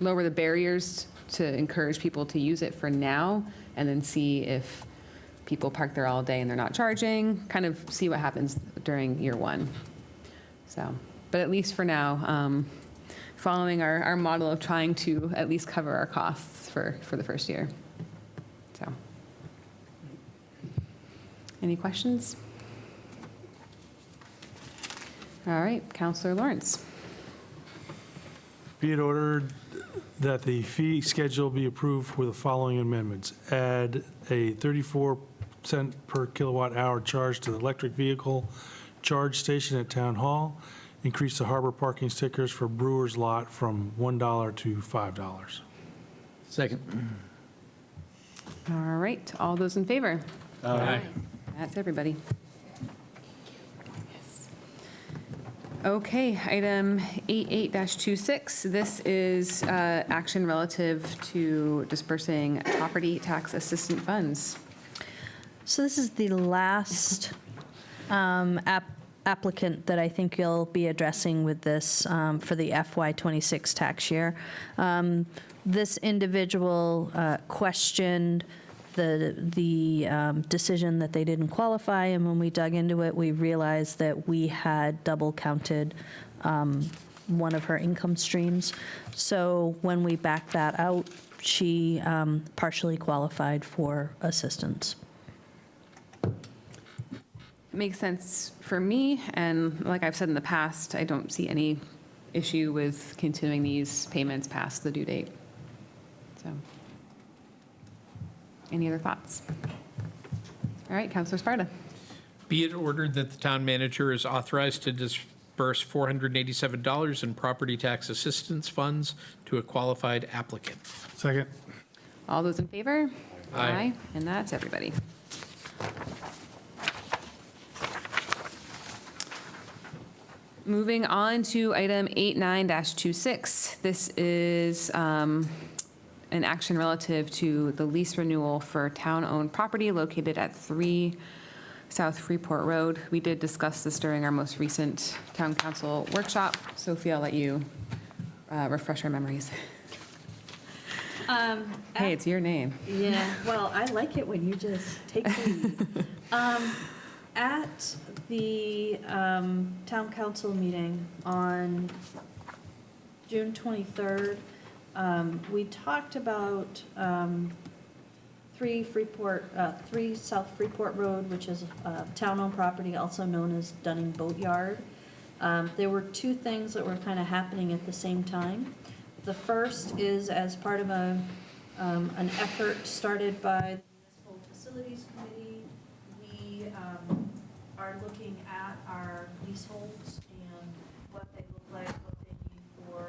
lower the barriers to encourage people to use it for now, and then see if people park there all day and they're not charging, kind of see what happens during year one. So, but at least for now, following our model of trying to at least cover our costs for the first year. So, any questions? All right, Counselor Lawrence. Be it ordered that the fee schedule be approved with the following amendments. Add a 34-cent per kilowatt hour charge to the electric vehicle charge station at Town Hall increase the harbor parking stickers for Brewer's Lot from $1 to $5. Second. All right, all those in favor? Aye. That's everybody. Yes. Okay, item 88-26, this is action relative to dispersing property tax assistant funds. So this is the last applicant that I think you'll be addressing with this for the FY26 tax year. This individual questioned the decision that they didn't qualify, and when we dug into it, we realized that we had double counted one of her income streams. So when we backed that out, she partially qualified for assistance. Makes sense for me, and like I've said in the past, I don't see any issue with continuing these payments past the due date. So, any other thoughts? All right, Councilor Sparta. Be it ordered that the town manager is authorized to disburse $487 in property tax assistance funds to a qualified applicant. Second. All those in favor? Aye. And that's everybody. Moving on to item 89-26. This is an action relative to the lease renewal for town-owned property located at 3 South Freeport Road. We did discuss this during our most recent town council workshop. Sophie, I'll let you refresh our memories. Hey, it's your name. Yeah, well, I like it when you just take the lead. At the town council meeting on June 23rd, we talked about 3 South Freeport Road, which is town-owned property, also known as Dunning Boatyard. There were 2 things that were kind of happening at the same time. The first is as part of an effort started by the Municipal Facilities Committee, we are looking at our leaseholds and what they look like, what they need for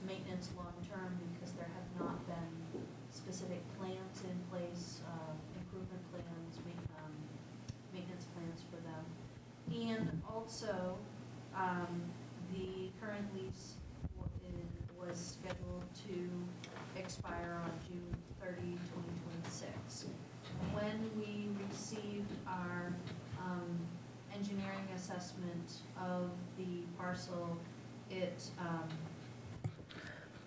maintenance long-term, because there have not been specific plans in place, improvement plans, maintenance plans for them. And also, the current lease was scheduled to expire on June 30, 2026. When we received our engineering assessment of the parcel,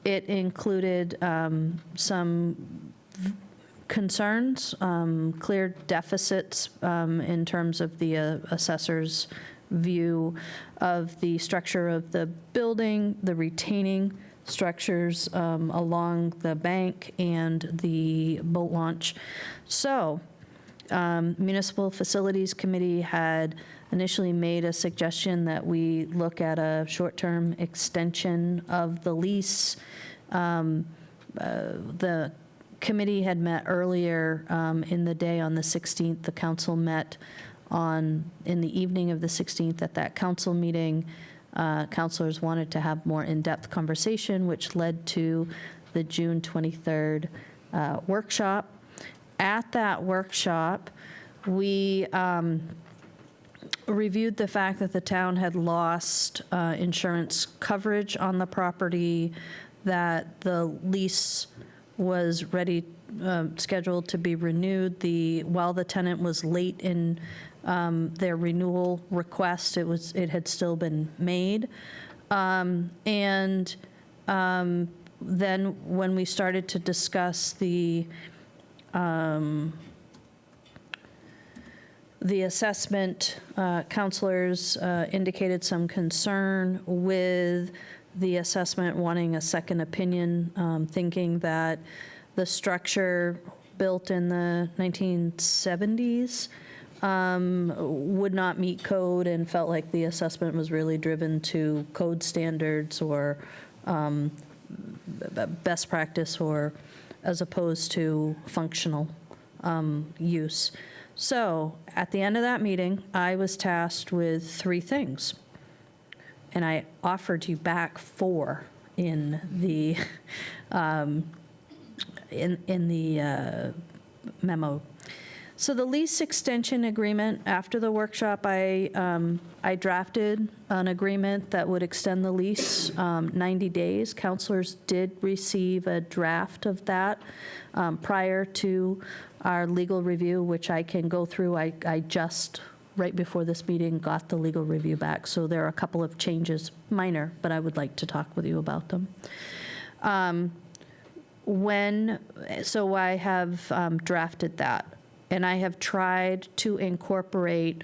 it included some concerns, clear deficits in terms of the assessor's view of the structure of the building, the retaining structures along the bank, and the boat launch. So, Municipal Facilities Committee had initially made a suggestion that we look at a short-term extension of the lease. The committee had met earlier in the day on the 16th. The council met in the evening of the 16th at that council meeting. Councilors wanted to have more in-depth conversation, which led to the June 23rd workshop. At that workshop, we reviewed the fact that the town had lost insurance coverage on the property, that the lease was scheduled to be renewed. While the tenant was late in their renewal request, it had still been made. And then when we started to discuss the assessment, counselors indicated some concern with the assessment, wanting a second opinion, thinking that the structure built in the 1970s would not meet code, and felt like the assessment was really driven to code standards or best practice, or as opposed to functional use. So at the end of that meeting, I was tasked with 3 things. and I offered you back 4 in the, in the memo. So the lease extension agreement, after the workshop, I drafted an agreement that would extend the lease 90 days. Counselors did receive a draft of that prior to our legal review, which I can go through. I just, right before this meeting, got the legal review back. So there are a couple of changes, minor, but I would like to talk with you about them. So I have drafted that. And I have tried to incorporate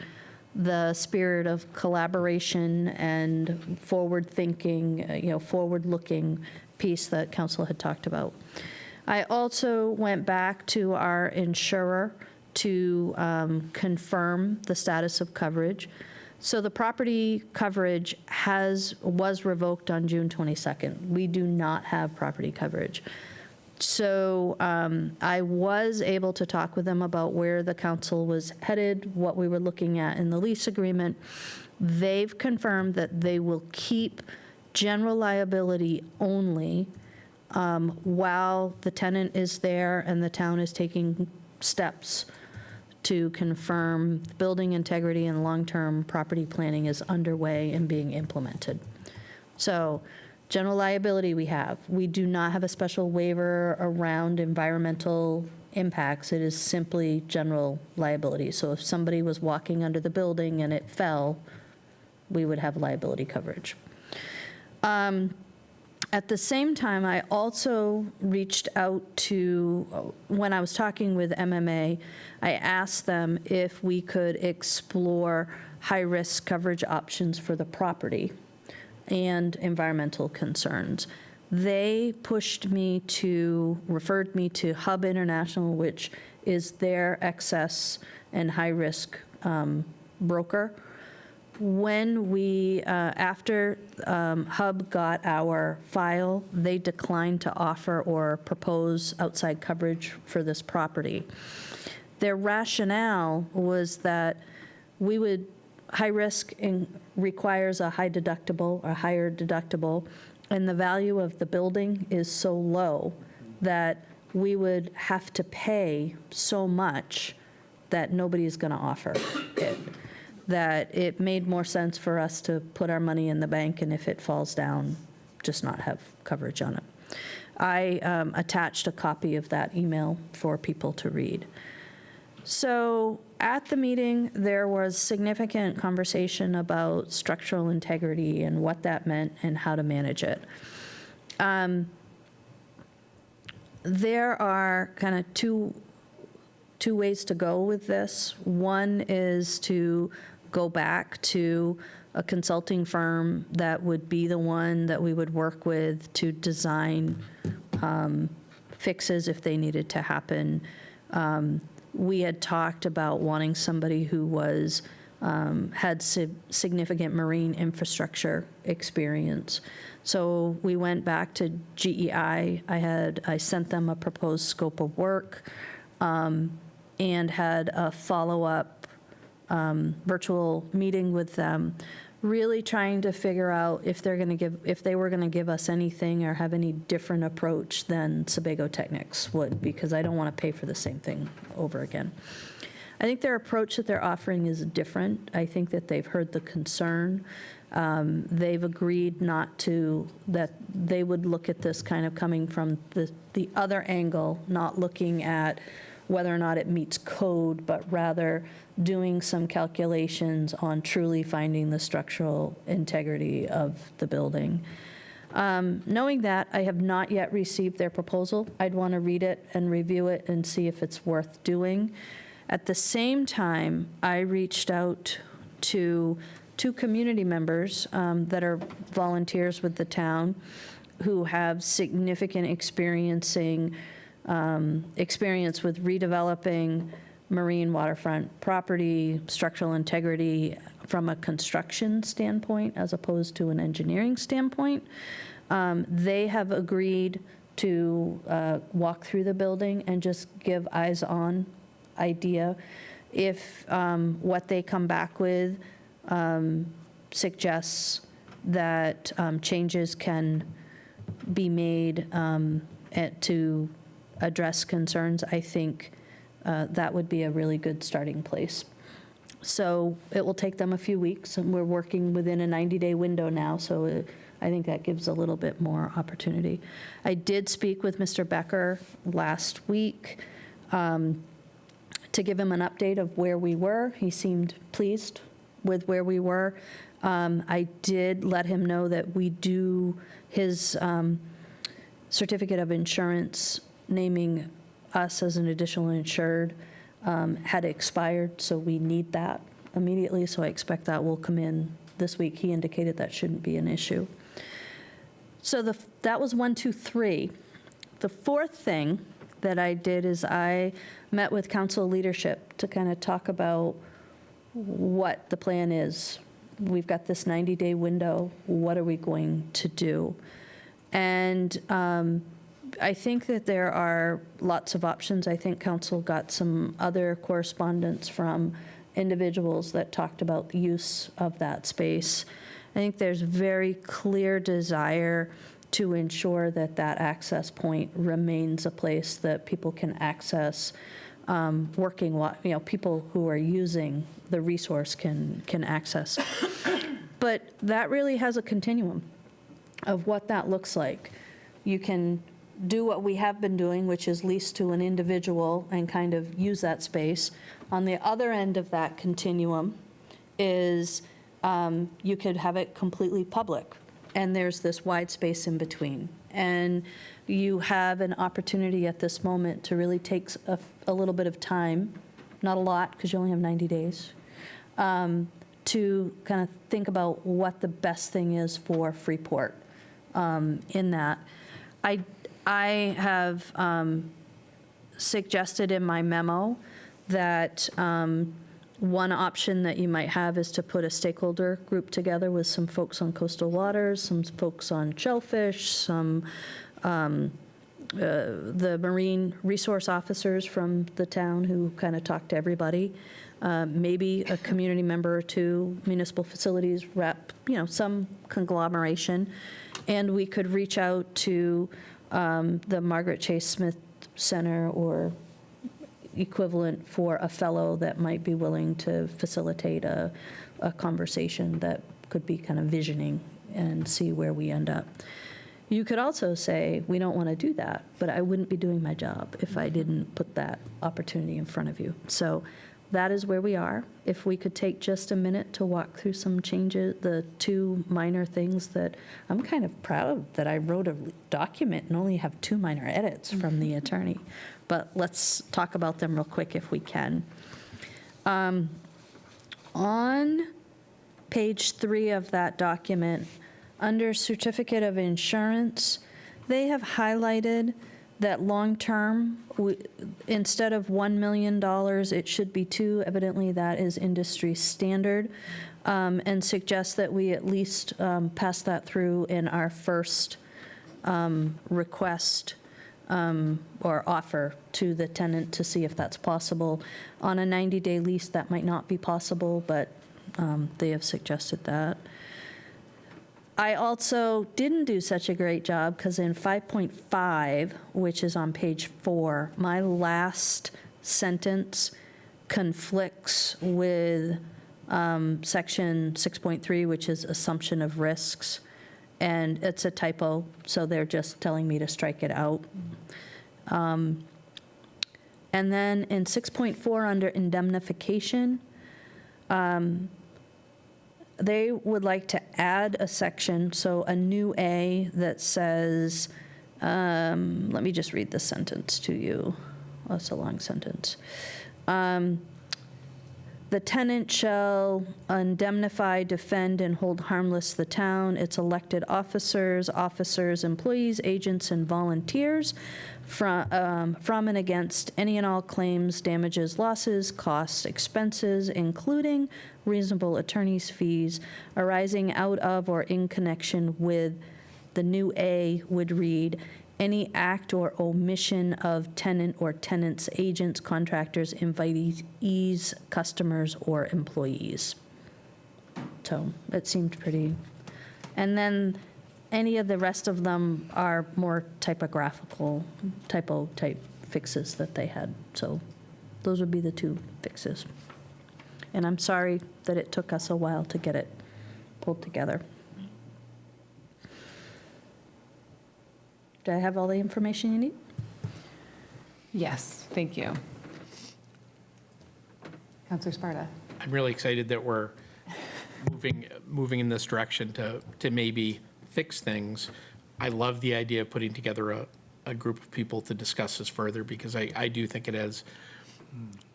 the spirit of collaboration and forward-thinking, forward-looking piece that council had talked about. I also went back to our insurer to confirm the status of coverage. So the property coverage was revoked on June 22nd. We do not have property coverage. So I was able to talk with them about where the council was headed, what we were looking at in the lease agreement. They've confirmed that they will keep general liability only while the tenant is there and the town is taking steps to confirm building integrity and long-term property planning is underway and being implemented. So general liability we have. We do not have a special waiver around environmental impacts. It is simply general liability. So if somebody was walking under the building and it fell, we would have liability coverage. At the same time, I also reached out to, when I was talking with MMA, I asked them if we could explore high-risk coverage options for the property and environmental concerns. They referred me to Hub International, which is their excess and high-risk broker. When after Hub got our file, they declined to offer or propose outside coverage for this property. Their rationale was that high risk requires a high deductible, a higher deductible, and the value of the building is so low that we would have to pay so much that nobody is going to offer it. That it made more sense for us to put our money in the bank, and if it falls down, just not have coverage on it. I attached a copy of that email for people to read. So at the meeting, there was significant conversation about structural integrity and what that meant and how to manage it. There are kind of two ways to go with this. One is to go back to a consulting firm that would be the one that we would work with to design fixes if they needed to happen. We had talked about wanting somebody who had significant marine infrastructure experience. So we went back to GEI. I sent them a proposed scope of work and had a follow-up virtual meeting with them, really trying to figure out if they were going to give us anything or have any different approach than Sebago Technics would, because I don't want to pay for the same thing over again. I think their approach that they're offering is different. I think that they've heard the concern. They've agreed that they would look at this kind of coming from the other angle, not looking at whether or not it meets code, but rather doing some calculations on truly finding the structural integrity of the building. Knowing that, I have not yet received their proposal. I'd want to read it and review it and see if it's worth doing. At the same time, I reached out to 2 community members that are volunteers with the town who have significant experience with redeveloping marine waterfront property, structural integrity from a construction standpoint as opposed to an engineering standpoint. They have agreed to walk through the building and just give eyes-on idea. If what they come back with suggests that changes can be made to address concerns, I think that would be a really good starting place. So it will take them a few weeks, and we're working within a 90-day window now, so I think that gives a little bit more opportunity. I did speak with Mr. Becker last week to give him an update of where we were. He seemed pleased with where we were. I did let him know that we do, his certificate of insurance naming us as an additional insured had expired, so we need that immediately, so I expect that will come in this week. He indicated that shouldn't be an issue. So that was 1, 2, 3. The fourth thing that I did is I met with council leadership to kind of talk about what the plan is. We've got this 90-day window. What are we going to do? And I think that there are lots of options. I think council got some other correspondence from individuals that talked about the use of that space. I think there's very clear desire to ensure that that access point remains a place that people can access, people who are using the resource can access. But that really has a continuum of what that looks like. You can do what we have been doing, which is lease to an individual and kind of use that space. On the other end of that continuum is you could have it completely public, and there's this wide space in between. And you have an opportunity at this moment to really take a little bit of time, not a lot, because you only have 90 days, to kind of think about what the best thing is for Freeport in that. I have suggested in my memo that one option that you might have is to put a stakeholder group together with some folks on coastal waters, some folks on shellfish, some the marine resource officers from the town who kind of talk to everybody, maybe a community member or two, municipal facilities rep, some conglomeration, and we could reach out to the Margaret Chase Smith Center or equivalent for a fellow that might be willing to facilitate a conversation that could be kind of visioning and see where we end up. You could also say, we don't want to do that, but I wouldn't be doing my job if I didn't put that opportunity in front of you. So that is where we are. If we could take just a minute to walk through some changes, the two minor things that I'm kind of proud that I wrote a document and only have 2 minor edits from the attorney. But let's talk about them real quick if we can. On page 3 of that document, under certificate of insurance, they have highlighted that long-term, instead of $1 million, it should be 2. Evidently, that is industry standard, and suggest that we at least pass that through in our first request or offer to the tenant to see if that's possible. On a 90-day lease, that might not be possible, but they have suggested that. I also didn't do such a great job because in 5.5, which is on page 4, my last sentence conflicts with section 6.3, which is assumption of risks. And it's a typo, so they're just telling me to strike it out. And then in 6.4 under indemnification, they would like to add a section, so a new A that says, let me just read the sentence to you. Oh, it's a long sentence. The tenant shall indemnify, defend, and hold harmless the town, its elected officers, employees, agents, and volunteers from and against any and all claims, damages, losses, costs, expenses, including reasonable attorney's fees arising out of or in connection with, the new A would read, any act or omission of tenant or tenant's agents, contractors, invitees, customers, or employees. So it seemed pretty And then any of the rest of them are more typographical, typo type fixes that they had. So those would be the 2 fixes. And I'm sorry that it took us a while to get it pulled together. Do I have all the information you need? Yes, thank you. Counselor Sparta? I'm really excited that we're moving in this direction to maybe fix things. I love the idea of putting together a group of people to discuss this further, because I do think it has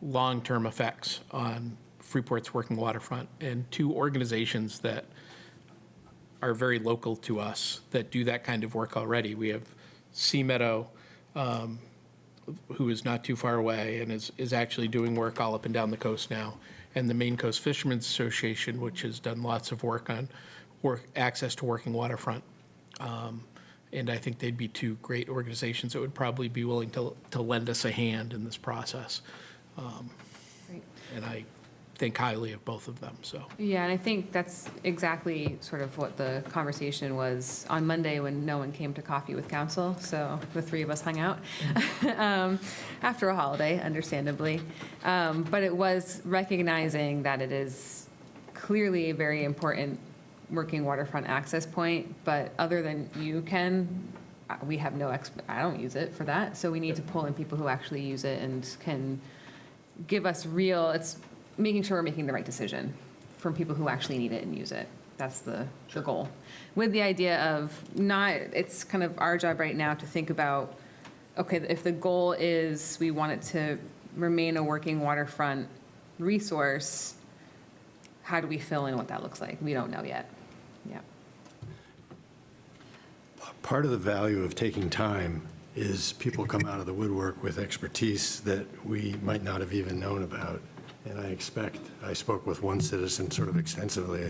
long-term effects on Freeport's working waterfront, and 2 organizations that are very local to us that do that kind of work already. We have Sea Meadow, who is not too far away and is actually doing work all up and down the coast now, and the Maine Coast Fishermen's Association, which has done lots of work on access to working waterfront. And I think they'd be 2 great organizations that would probably be willing to lend us a hand in this process. Great. And I think highly of both of them, so. Yeah, and I think that's exactly sort of what the conversation was on Monday when no one came to coffee with council. So the 3 of us hung out after a holiday, understandably. But it was recognizing that it is clearly a very important working waterfront access point. But other than you, Ken, we have no, I don't use it for that. So we need to pull in people who actually use it and can give us real, it's making sure we're making the right decision from people who actually need it and use it. That's the goal. With the idea of not, it's kind of our job right now to think about, okay, if the goal is we want it to remain a working waterfront resource, how do we fill in what that looks like? We don't know yet. Yeah. Part of the value of taking time is people come out of the woodwork with expertise that we might not have even known about. And I spoke with one citizen sort of extensively,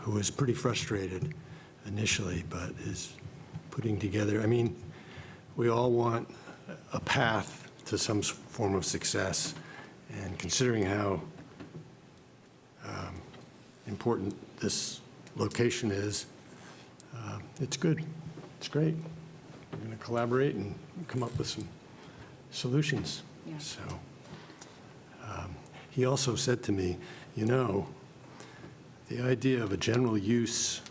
who was pretty frustrated initially, but is putting together, I mean, we all want a path to some form of success, and considering how important this location is, it's good. It's great. We're going to collaborate and come up with some solutions. Yeah. So he also said to me, you know, the idea of a general use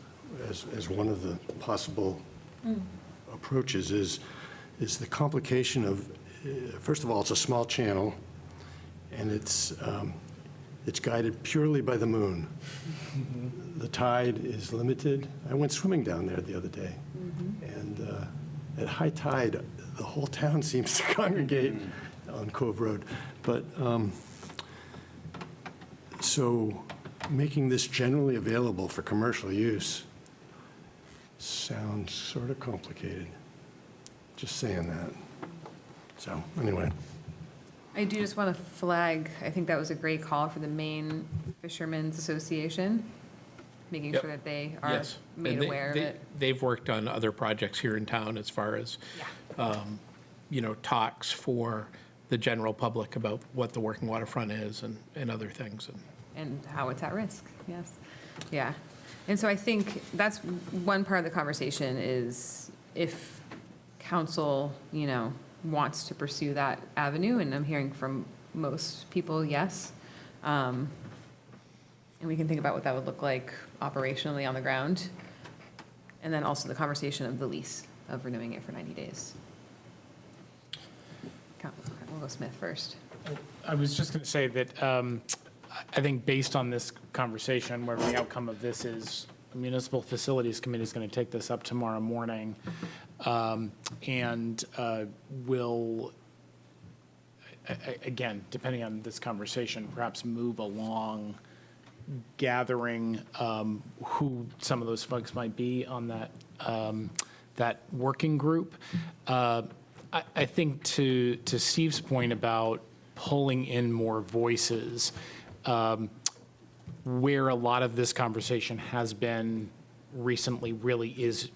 as one of the possible approaches is the complication of, first of all, it's a small channel, and it's guided purely by the moon. The tide is limited. I went swimming down there the other day, and at high tide, the whole town seems to congregate on Cove Road. But so making this generally available for commercial use sounds sort of complicated. Just saying that. So anyway. I do just want to flag, I think that was a great call for the Maine Fishermen's Association, making Yep. sure that they are Yes. made And aware of it. They've worked on other projects here in town as far as, talks for the general public about what the working waterfront is and other things. And how it's at risk, yes. Yeah. And so I think that's one part of the conversation is if council, wants to pursue that avenue, and I'm hearing from most people, yes. And we can think about what that would look like operationally on the ground. And then also the conversation of the lease, of renewing it for 90 days. We'll go Smith first. I was just going to say that I think based on this conversation, where the outcome of this is, the Municipal Facilities Committee is going to take this up tomorrow morning, and will, again, depending on this conversation, perhaps move along gathering who some of those folks might be on that working group. I think to Steve's point about pulling in more voices, where a lot of this conversation has been recently really is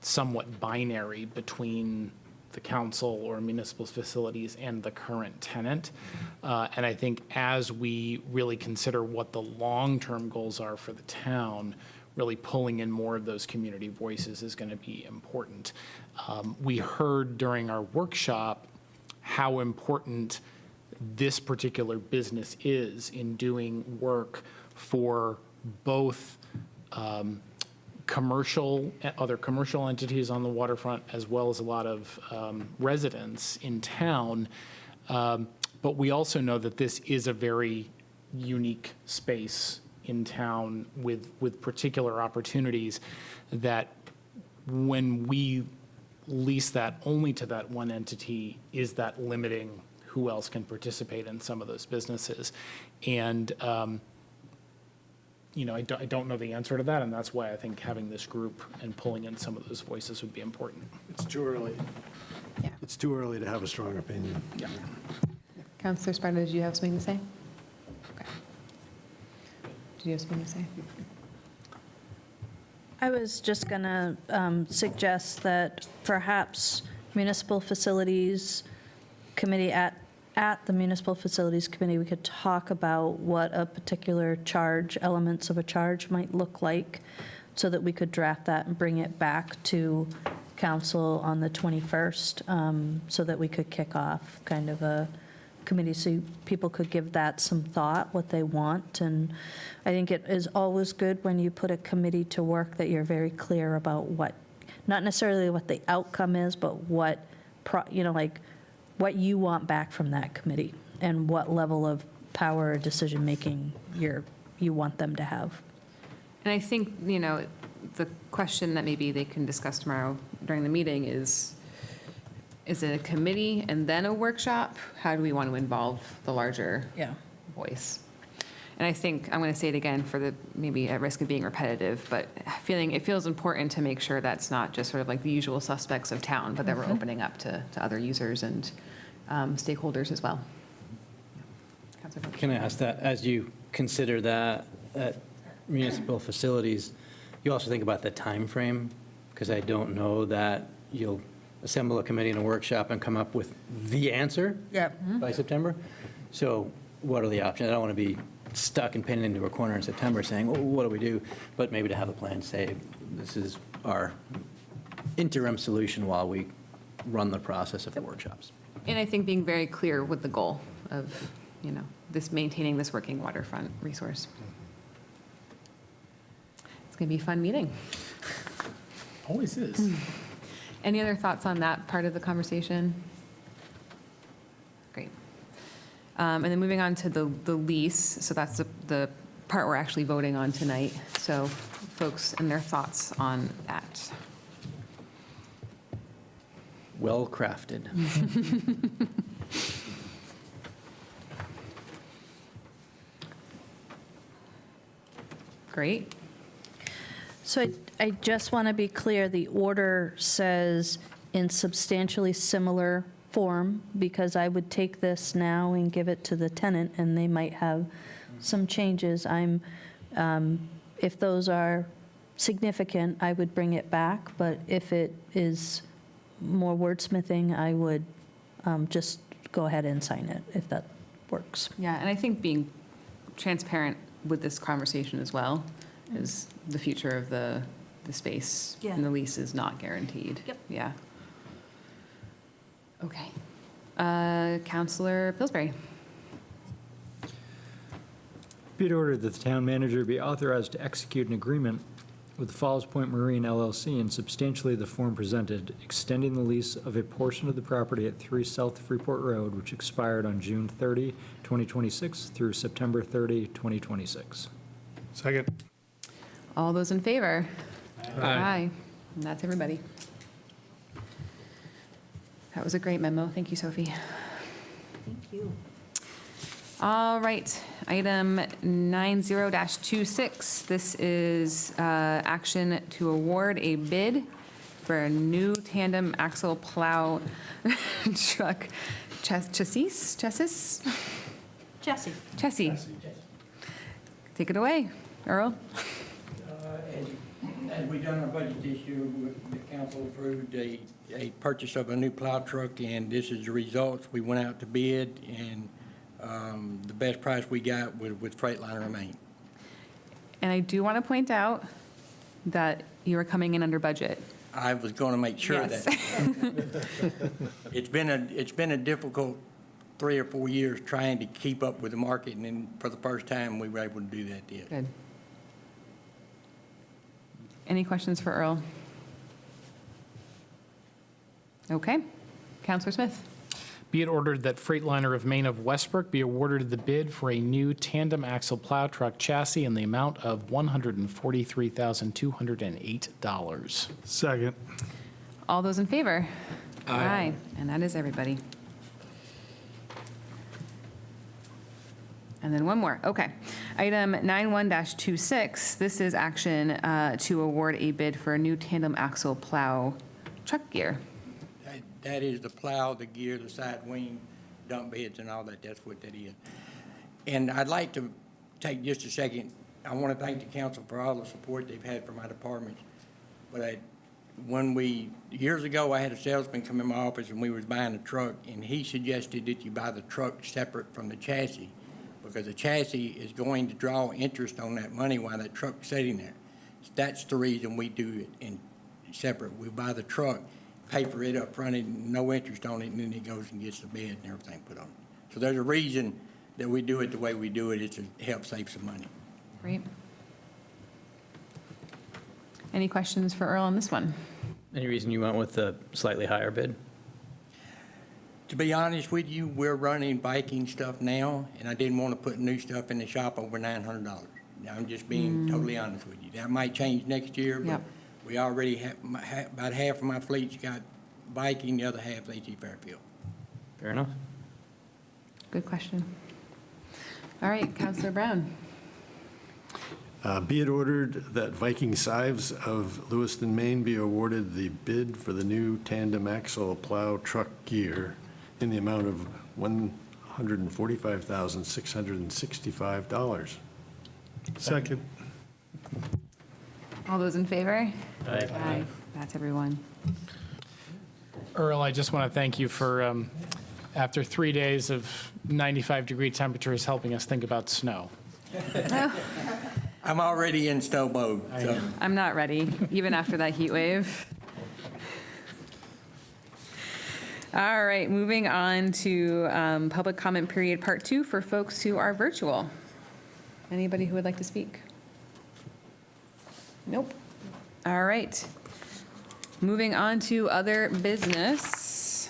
somewhat binary between the council or municipal facilities and the current tenant. And I think as we really consider what the long-term goals are for the town, really pulling in more of those community voices is going to be important. We heard during our workshop how important this particular business is in doing work for both other commercial entities on the waterfront, as well as a lot of residents in town. But we also know that this is a very unique space in town with particular opportunities that when we lease that only to that one entity, is that limiting who else can participate in some of those businesses? And I don't know the answer to that, and that's why I think having this group and pulling in some of those voices would be important. It's too early. Yeah. It's too early to have a strong opinion. Yeah. Counselor Sparta, did you have something to say? Okay. Did you have something to say? I was just going to suggest that perhaps Municipal Facilities Committee, at the Municipal Facilities Committee, we could talk about what a particular charge, elements of a charge might look like, so that we could draft that and bring it back to council on the 21st, so that we could kick off kind of a committee, so people could give that some thought, what they want. And I think it is always good when you put a committee to work that you're very clear about what, not necessarily what the outcome is, but what, what you want back from that committee and what level of power or decision-making you want them to have. And I think, the question that maybe they can discuss tomorrow during the meeting is it a committee and then a workshop? How do we want to involve the larger voice? And I think, I'm going to say it again maybe at risk of being repetitive, but it feels important to make sure that's not just sort of like the usual suspects of town, but that we're opening up to other users and stakeholders as well. Councilor Fox. Can I ask that, as you consider that at municipal facilities, you also think about the time frame? Because I don't know that you'll assemble a committee and a workshop and come up with the answer by September. So what are the options? I don't want to be stuck and pinned into a corner in September saying, well, what do we do? But maybe to have a plan, say, this is our interim solution while we run the process of the workshops. And I think being very clear with the goal of, maintaining this working waterfront resource. It's going to be a fun meeting. Always is. Any other thoughts on that part of the conversation? Great. And then moving on to the lease, so that's the part we're actually voting on tonight. So folks and their thoughts on that. Well crafted. Great. So I just want to be clear, the order says in substantially similar form, because I would take this now and give it to the tenant, and they might have some changes. If those are significant, I would bring it back, but if it is more wordsmithing, I would just go ahead and sign it, if that works. Yeah, and I think being transparent with this conversation as well is the future of the space. Yeah. And the lease is not guaranteed. Yep. Yeah. Okay. Counselor Pillsbury. Be it ordered that the town manager be authorized to execute an agreement with the Falls Point Marine LLC in substantially the form presented, extending the lease of a portion of the property at 3 South Freeport Road, which expired on June 30, 2026 through September 30, 2026. Second. All those in favor? Aye. And that's everybody. That was a great memo. Thank you, Sophie. Thank you. All right, item 90-26. This is action to award a bid for a new tandem axle plow truck chassis? Chassis. Take it away, Earl. As we done our budget this year, the council approved a purchase of a new plow truck, and this is the results. We went out to bid, and the best price we got was with Freightliner Maine. And I do want to point out that you were coming in under budget. I was going to make sure Yes. that. It's been a difficult 3 or 4 years trying to keep up with the market, and then for the first time, we were able to do that this. Good. Any questions for Earl? Okay. Counselor Smith? Be it ordered that Freightliner of Maine of Westbrook be awarded the bid for a new tandem axle plow truck chassis in the amount of $143,208. Second. All those in favor? Aye. And that is everybody. And then one more. Okay. Item 91-26, this is action to award a bid for a new tandem axle plow truck gear. That is the plow, the gear, the side wing, dump beds and all that. That's what that is. And I'd like to take just a second. I want to thank the council for all the support they've had for my departments. But years ago, I had a salesman come in my office and we was buying a truck, and he suggested that you buy the truck separate from the chassis, because the chassis is going to draw interest on that money while that truck's sitting there. That's the reason we do it in separate. We buy the truck, pay for it up front, and no interest on it, and then he goes and gets the bed and everything put on it. So there's a reason that we do it the way we do it. It's to help save some money. Great. Any questions for Earl on this one? Any reason you went with the slightly higher bid? To be honest with you, we're running Viking stuff now, and I didn't want to put new stuff in the shop over $900. Now, I'm just being totally honest with you. That might change next year, but Yep. we already have, about half of my fleet's got Viking, the other half A.T. Fairfield. Fair enough. Good question. All right, Counselor Brown. Be it ordered that Viking Scythes of Lewiston, Maine be awarded the bid for the new tandem axle plow truck gear in the amount of $145,665. Second. All those in favor? Aye. Aye. That's everyone. Earl, I just want to thank you for, after 3 days of 95-degree temperatures, helping us think about snow. I'm already in snow mode, so. I'm not ready, even after that heat wave. All right, moving on to public comment period part 2 for folks who are virtual. Anybody who would like to speak? Nope. All right. Moving on to other business.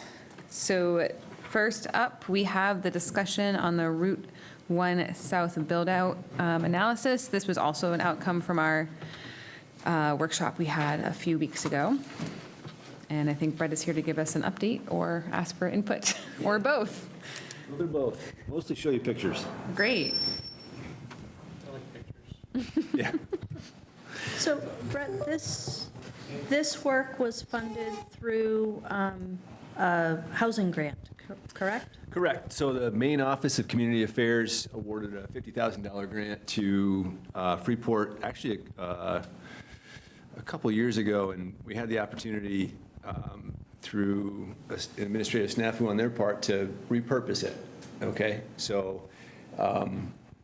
So first up, we have the discussion on the Route 1 South build-out analysis. This was also an outcome from our workshop we had a few weeks ago. And I think Brett is here to give us an update or ask for input, or both. A little bit of both. Mostly show you pictures. Great. Yeah. So Brett, this work was funded through a housing grant, correct? Correct. So the Maine Office of Community Affairs awarded a $50,000 grant to Freeport, actually a couple years ago, and we had the opportunity through an administrative snafu on their part to repurpose it. Okay, so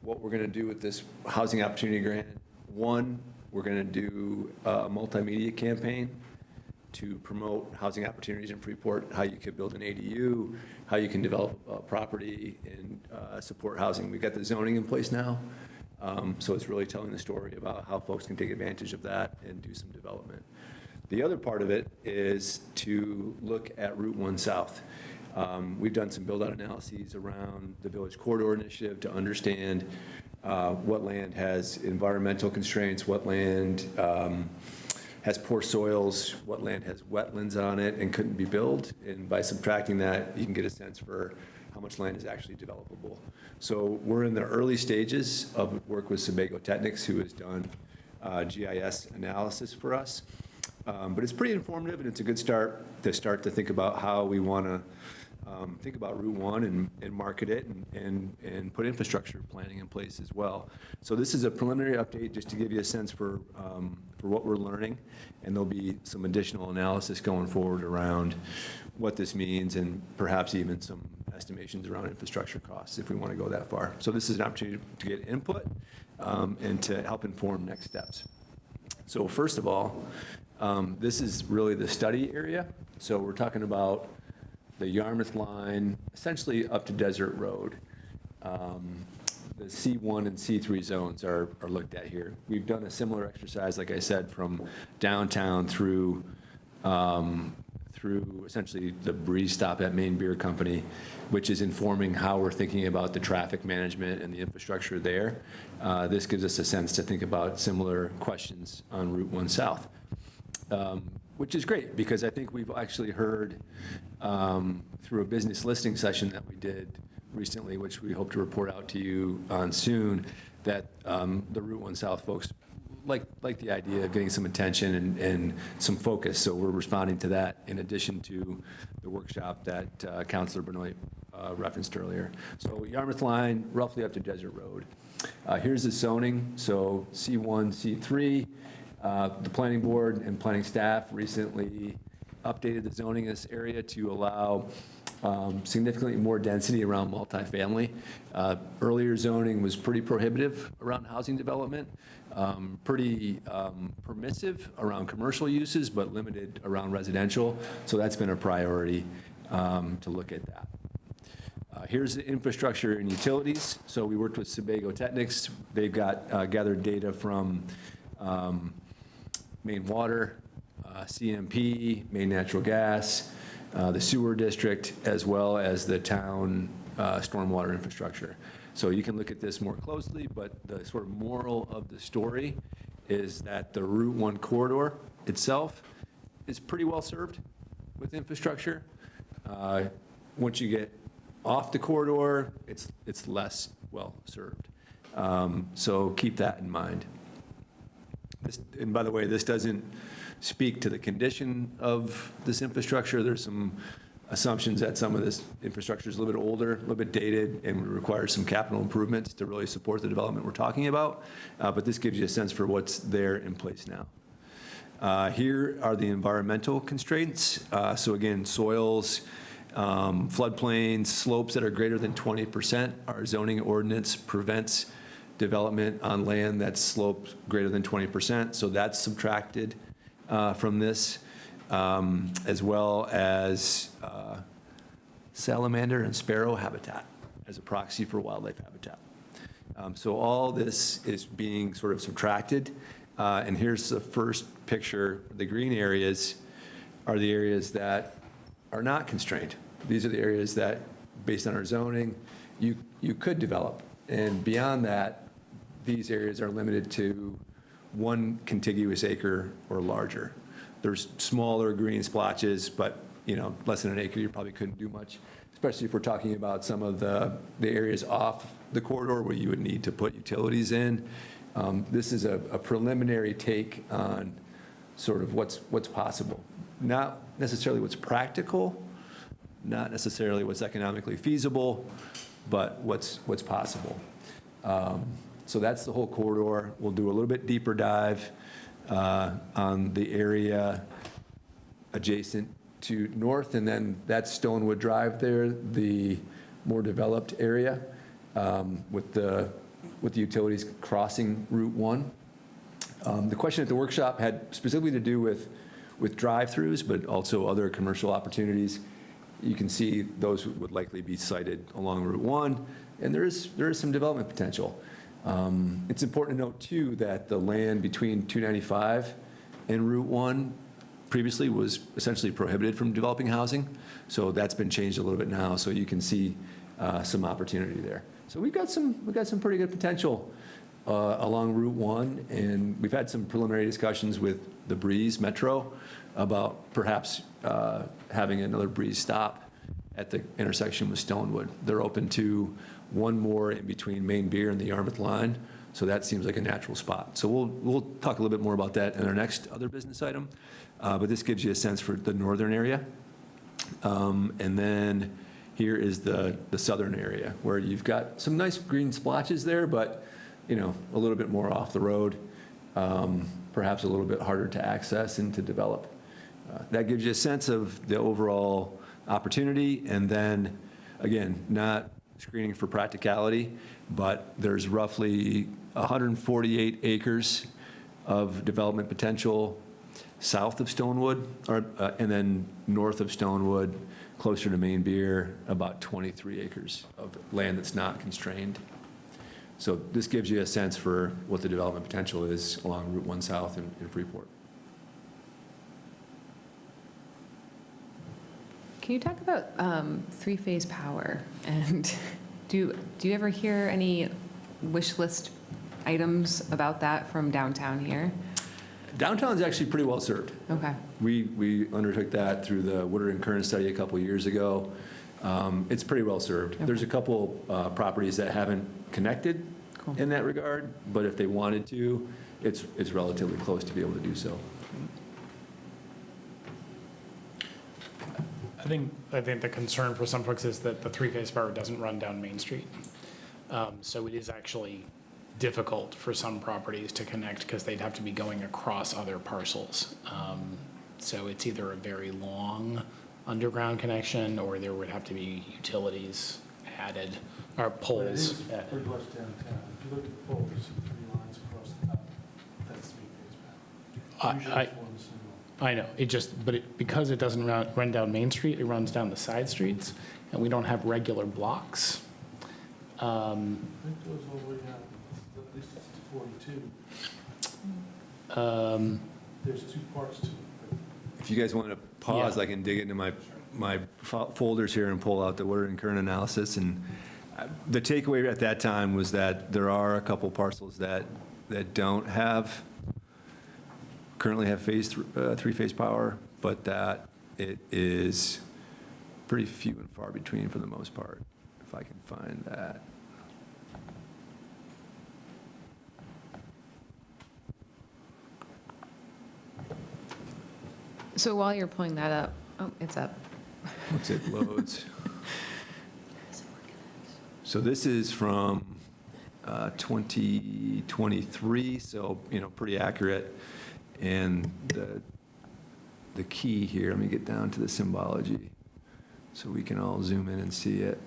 what we're going to do with this housing opportunity grant, one, we're going to do a multimedia campaign to promote housing opportunities in Freeport, how you could build an ADU, how you can develop a property and support housing. We've got the zoning in place now, so it's really telling the story about how folks can take advantage of that and do some development. The other part of it is to look at Route 1 South. We've done some build-out analyses around the Village Corridor Initiative to understand what land has environmental constraints, what land has poor soils, what land has wetlands on it and couldn't be built. And by subtracting that, you can get a sense for how much land is actually developable. So we're in the early stages of work with Sebago Technics, who has done GIS analysis for us. But it's pretty informative, and it's a good start to think about how we want to think about Route 1 and market it and put infrastructure planning in place as well. So this is a preliminary update just to give you a sense for what we're learning, and there'll be some additional analysis going forward around what this means and perhaps even some estimations around infrastructure costs if we want to go that far. So this is an opportunity to get input and to help inform next steps. So first of all, this is really the study area. So we're talking about the Yarmouth line, essentially up to Desert Road. The C1 and C3 zones are looked at here. We've done a similar exercise, like I said, from downtown through essentially the Breeze stop at Maine Beer Company, which is informing how we're thinking about the traffic management and the infrastructure there. This gives us a sense to think about similar questions on Route 1 South, which is great, because I think we've actually heard through a business listing session that we did recently, which we hope to report out to you on soon, that the Route 1 South folks like the idea of getting some attention and some focus. So we're responding to that in addition to the workshop that Councilor Benoit referenced earlier. So Yarmouth line, roughly up to Desert Road. Here's the zoning. So C1, C3. The planning board and planning staff recently updated the zoning in this area to allow significantly more density around multifamily. Earlier zoning was pretty prohibitive around housing development, pretty permissive around commercial uses, but limited around residential. So that's been a priority to look at that. Here's the infrastructure and utilities. So we worked with Sebago Technics. They've got gathered data from Maine Water, CMP, Maine Natural Gas, the sewer district, as well as the town stormwater infrastructure. So you can look at this more closely, but the sort of moral of the story is that the Route 1 corridor itself is pretty well served with infrastructure. Once you get off the corridor, it's less well served. So keep that in mind. And by the way, this doesn't speak to the condition of this infrastructure. There's some assumptions that some of this infrastructure is a little bit older, a little bit dated, and would require some capital improvements to really support the development we're talking about. But this gives you a sense for what's there in place now. Here are the environmental constraints. So again, soils, floodplains, slopes that are greater than 20%. Our zoning ordinance prevents development on land that's sloped greater than 20%. So that's subtracted from this, as well as salamander and sparrow habitat as a proxy for wildlife habitat. So all this is being sort of subtracted. And here's the first picture. The green areas are the areas that are not constrained. These are the areas that, based on our zoning, you could develop. And beyond that, these areas are limited to 1 contiguous acre or larger. There's smaller green splotches, but less than an acre, you probably couldn't do much, especially if we're talking about some of the areas off the corridor where you would need to put utilities in. This is a preliminary take on sort of what's possible. Not necessarily what's practical, not necessarily what's economically feasible, but what's possible. So that's the whole corridor. We'll do a little bit deeper dive on the area adjacent to north, and then that's Stonewood Drive there, the more developed area with the utilities crossing Route 1. The question at the workshop had specifically to do with drive-throughs, but also other commercial opportunities. You can see those would likely be sited along Route 1, and there is some development potential. It's important to note, too, that the land between 295 and Route 1 previously was essentially prohibited from developing housing, so that's been changed a little bit now, so you can see some opportunity there. So we've got some pretty good potential along Route 1, and we've had some preliminary discussions with the Breeze Metro about perhaps having another Breeze stop at the intersection with Stonewood. They're open to one more in between Maine Beer and the Yarmouth line, so that seems like a natural spot. So we'll talk a little bit more about that in our next other business item, but this gives you a sense for the northern area. And then here is the southern area, where you've got some nice green splotches there, but a little bit more off the road, perhaps a little bit harder to access and to develop. That gives you a sense of the overall opportunity, and then, again, not screening for practicality, but there's roughly 148 acres of development potential south of Stonewood, and then north of Stonewood, closer to Maine Beer, about 23 acres of land that's not constrained. So this gives you a sense for what the development potential is along Route 1 South in Freeport. Can you talk about three-phase power? And do you ever hear any wish list items about that from downtown here? Downtown's actually pretty well served. Okay. We undertook that through the Woodard and Kern study a couple years ago. It's pretty well served. Okay. There's a couple properties that haven't connected Cool. in that regard, but if they wanted to, it's relatively close to be able to do so. I think the concern for some folks is that the three-phase power doesn't run down Main Street. So it is actually difficult for some properties to connect because they'd have to be going across other parcels. So it's either a very long underground connection or there would have to be utilities added or poles. Pretty much downtown. If you look at the poles, 3 lines across the top, that's three-phase power. Usually it's one single. I know, because it doesn't run down Main Street, it runs down the side streets, and we don't have regular blocks. It goes all the way down, at least it's to 42. There's 2 parts to it. If you guys want to pause, Yeah. I can dig into my folders here and pull out the Woodard and Kern analysis. And the takeaway at that time was that there are a couple parcels that don't currently have three-phase power, but that it is pretty few and far between for the most part, if I can find that. So while you're pulling that up, oh, it's up. Once it loads. So this is from 2023, so, pretty accurate. And the key here, let me get down to the symbology so we can all zoom in and see it.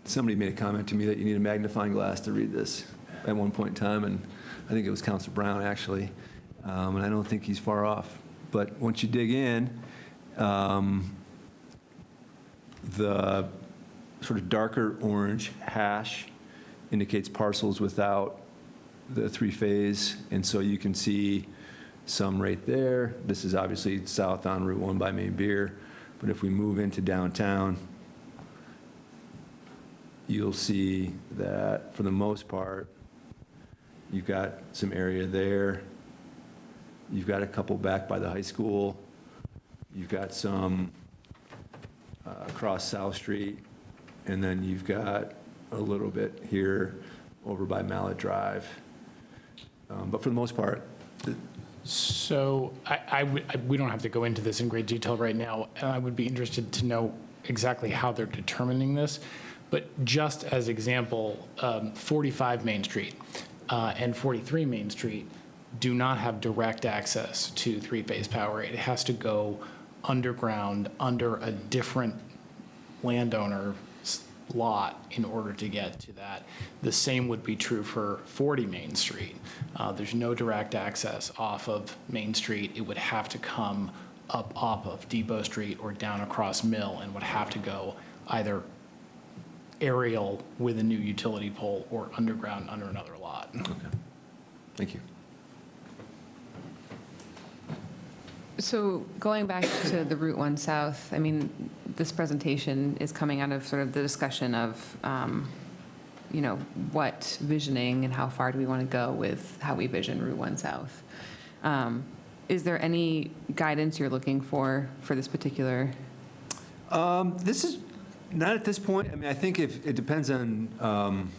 Somebody made a comment to me that you need a magnifying glass to read this at one point in time, and I think it was Councilor Brown, actually, and I don't think he's far off. But once you dig in, the sort of darker orange hash indicates parcels without the three-phase, and so you can see some right there. This is obviously south on Route 1 by Maine Beer, but if we move into downtown, you'll see that for the most part, you've got some area there. You've got a couple back by the high school. You've got some across South Street. And then you've got a little bit here over by Mallet Drive. But for the most part, So we don't have to go into this in great detail right now. And I would be interested to know exactly how they're determining this. But just as example, 45 Main Street and 43 Main Street do not have direct access to three-phase power. It has to go underground under a different landowner lot in order to get to that. The same would be true for 40 Main Street. There's no direct access off of Main Street. It would have to come up off of Depot Street or down across Mill and would have to go either aerial with a new utility pole or underground under another lot. okay. Thank you. So going back to the Route 1 South, I mean, this presentation is coming out of sort of the discussion of, what visioning and how far do we want to go with how we vision Route 1 South. Is there any guidance you're looking for this particular? This is not at this point. I mean, I think if it depends on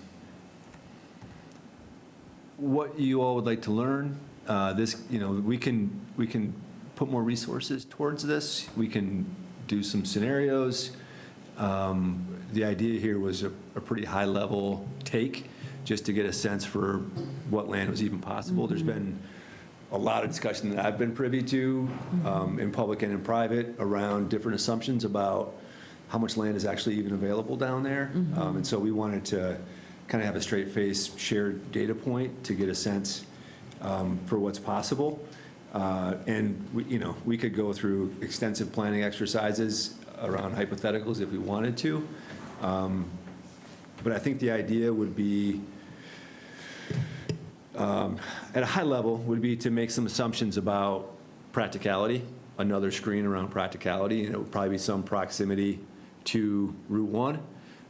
what you all would like to learn. We can put more resources towards this. We can do some scenarios. The idea here was a pretty high-level take, just to get a sense for what land was even possible. There's been a lot of discussion that I've been privy to in public and in private around different assumptions about how much land is actually even available down there. And so we wanted to kind of have a straight face shared data point to get a sense for what's possible. And we could go through extensive planning exercises around hypotheticals if we wanted to. But I think the idea would be, at a high level, would be to make some assumptions about practicality, another screen around practicality, and it would probably be some proximity to Route 1,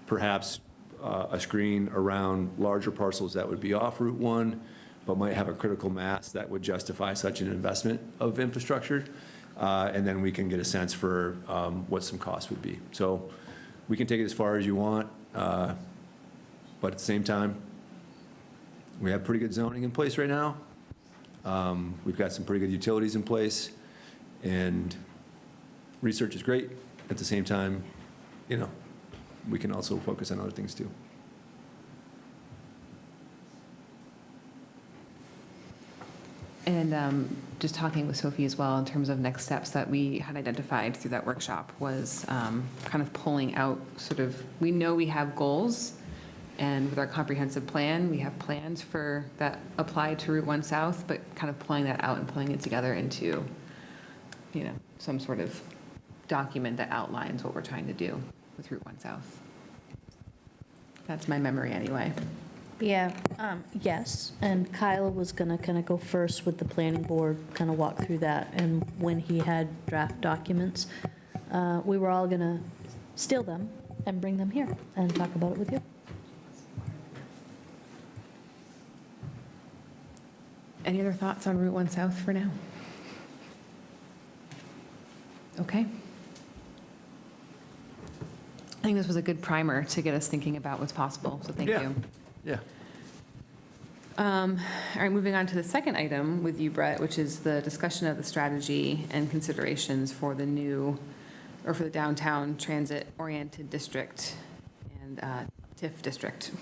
perhaps a screen around larger parcels that would be off Route 1, but might have a critical mass that would justify such an investment of infrastructure. And then we can get a sense for what some costs would be. So we can take it as far as you want, but at the same time, we have pretty good zoning in place right now. We've got some pretty good utilities in place, and research is great. At the same time, we can also focus on other things too. And just talking with Sophie as well, in terms of next steps that we had identified through that workshop, was kind of pulling out we know we have goals, and with our comprehensive plan, we have plans that apply to Route 1 South, but kind of pulling that out and pulling it together into, some sort of document that outlines what we're trying to do with Route 1 South. That's my memory anyway. Yeah, yes, and Kyle was gonna kind of go first with the planning board, kind of walk through that, and when he had draft documents, we were all gonna steal them and bring them here and talk about it with you. Any other thoughts on Route 1 South for now? Okay. I think this was a good primer to get us thinking about what's possible, so thank you. Yeah. All right, moving on to the second item with you, Brett, which is the discussion of the strategy and considerations for the for the downtown transit-oriented district and TIF district.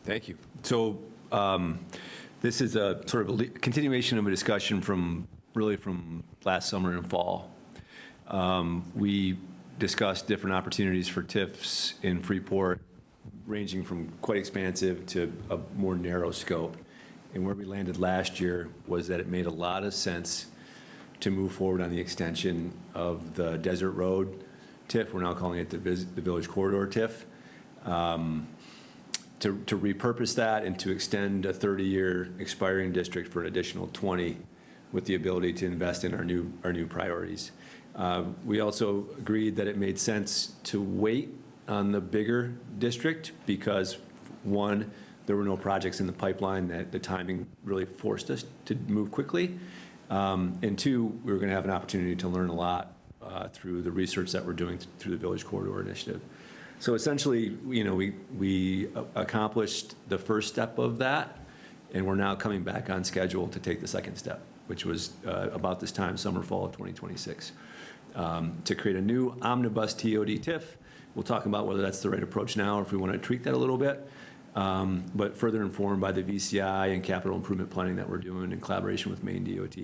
Thank you. So this is a sort of a continuation of a discussion from last summer and fall. We discussed different opportunities for TIFs in Freeport, ranging from quite expansive to a more narrow scope. And where we landed last year was that it made a lot of sense to move forward on the extension of the Desert Road TIF. We're now calling it the Village Corridor TIF. To repurpose that and to extend a 30-year expiring district for an additional 20 with the ability to invest in our new priorities. We also agreed that it made sense to wait on the bigger district because, one, there were no projects in the pipeline that the timing really forced us to move quickly. And two, we were going to have an opportunity to learn a lot through the research that we're doing through the Village Corridor Initiative. So essentially, we accomplished the first step of that, and we're now coming back on schedule to take the second step, which was about this time, summer, fall of 2026, to create a new omnibus TOD TIF. We'll talk about whether that's the right approach now or if we want to tweak that a little bit, but further informed by the VCI and capital improvement planning that we're doing in collaboration with Maine DOT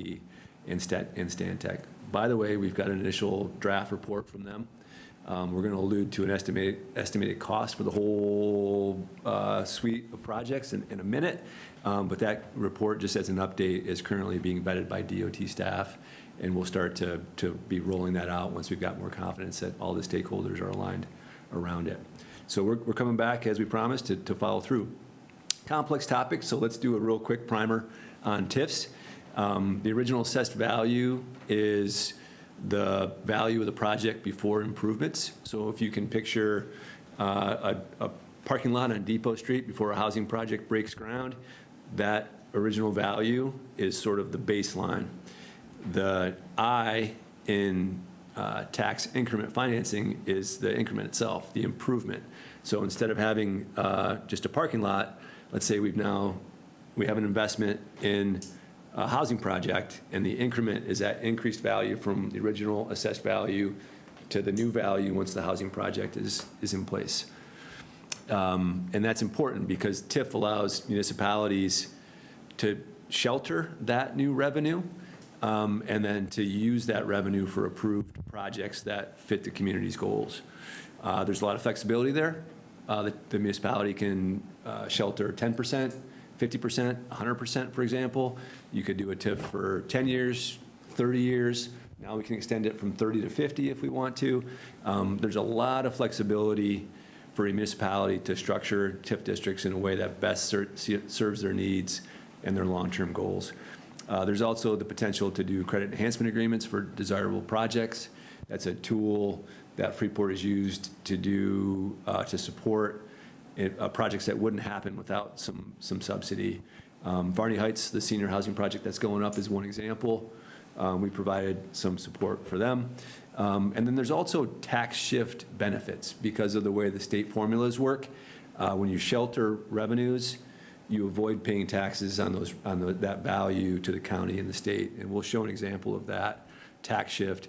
and Stantec. By the way, we've got an initial draft report from them. We're going to allude to an estimated cost for the whole suite of projects in a minute, but that report, just as an update, is currently being vetted by DOT staff, and we'll start to be rolling that out once we've got more confidence that all the stakeholders are aligned around it. So we're coming back, as we promised, to follow through. Complex topic, so let's do a real quick primer on TIFs. The original assessed value is the value of the project before improvements. So if you can picture a parking lot on Depot Street before a housing project breaks ground, that original value is sort of the baseline. The I in tax increment financing is the increment itself, the improvement. So instead of having just a parking lot, let's say we have an investment in a housing project, and the increment is that increased value from the original assessed value to the new value once the housing project is in place. And that's important because TIF allows municipalities to shelter that new revenue and then to use that revenue for approved projects that fit the community's goals. There's a lot of flexibility there. The municipality can shelter 10%, 50%, 100%, for example. You could do a TIF for 10 years, 30 years. Now we can extend it from 30 to 50 if we want to. There's a lot of flexibility for a municipality to structure TIF districts in a way that best serves their needs and their long-term goals. There's also the potential to do credit enhancement agreements for desirable projects. That's a tool that Freeport has used to do, to support projects that wouldn't happen without some subsidy. Varney Heights, the senior housing project that's going up, is one example. We provided some support for them. And then there's also tax shift benefits because of the way the state formulas work. When you shelter revenues, you avoid paying taxes on that value to the county and the state. And we'll show an example of that tax shift,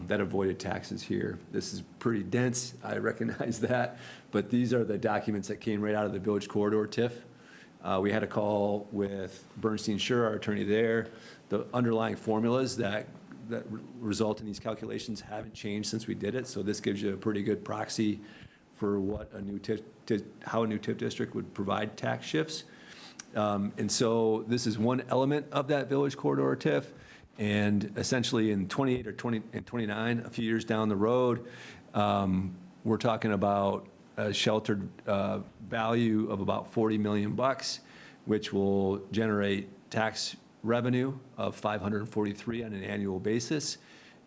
that avoided taxes here. This is pretty dense, I recognize that, but these are the documents that came right out of the Village Corridor TIF. We had a call with Bernstein Schur, our attorney there. The underlying formulas that result in these calculations haven't changed since we did it, so this gives you a pretty good proxy for what how a new TIF district would provide tax shifts. And so this is one element of that Village Corridor TIF. And essentially in 28 or 29, a few years down the road, we're talking about a sheltered value of about $40 million, which will generate tax revenue of $543 on an annual basis.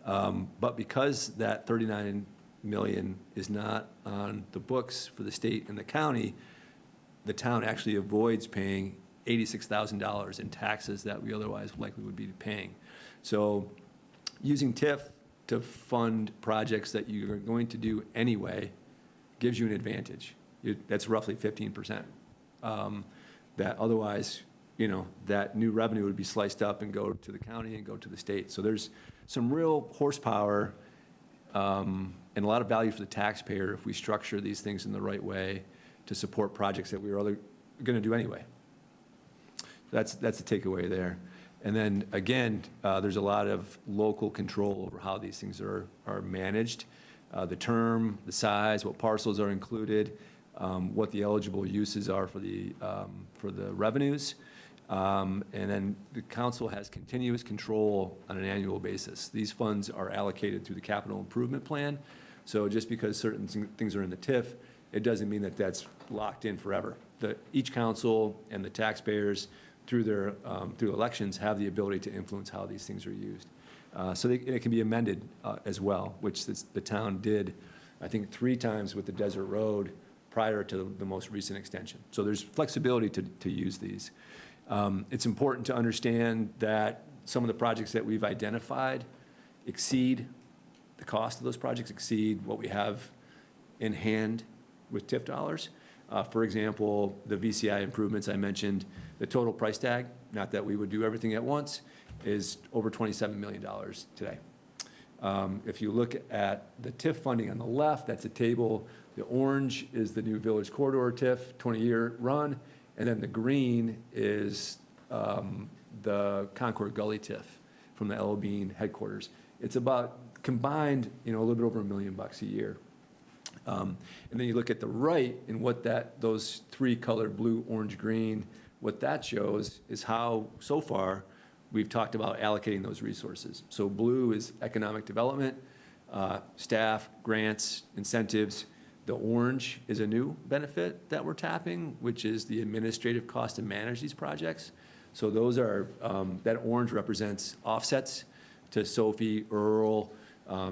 But because that $39 million is not on the books for the state and the county, the town actually avoids paying $86,000 in taxes that we otherwise likely would be paying. So using TIF to fund projects that you're going to do anyway gives you an advantage. That's roughly 15%. That otherwise, that new revenue would be sliced up and go to the county and go to the state. So there's some real horsepower and a lot of value for the taxpayer if we structure these things in the right way to support projects that we were going to do anyway. That's the takeaway there. And then again, there's a lot of local control over how these things are managed. The term, the size, what parcels are included, what the eligible uses are for the revenues. And then the council has continuous control on an annual basis. These funds are allocated through the capital improvement plan. So just because certain things are in the TIF, it doesn't mean that that's locked in forever. Each council and the taxpayers through elections have the ability to influence how these things are used. So it can be amended as well, which the town did, I think, 3 times with the Desert Road prior to the most recent extension. So there's flexibility to use these. It's important to understand that some of the projects that we've identified the cost of those projects exceed what we have in hand with TIF dollars. For example, the VCI improvements I mentioned, the total price tag, not that we would do everything at once, is over $27 million today. If you look at the TIF funding on the left, that's a table. The orange is the new Village Corridor TIF, 20-year run, and then the green is the Concord Gully TIF from the L.O. Bean headquarters. It's about combined, a little bit over $1 million a year. And then you look at the right, and what those 3 colored blue, orange, green, what that shows is how, so far, we've talked about allocating those resources. So blue is economic development, staff, grants, incentives. The orange is a new benefit that we're tapping, which is the administrative cost to manage these projects. So those are, that orange represents offsets to Sophie, Earl,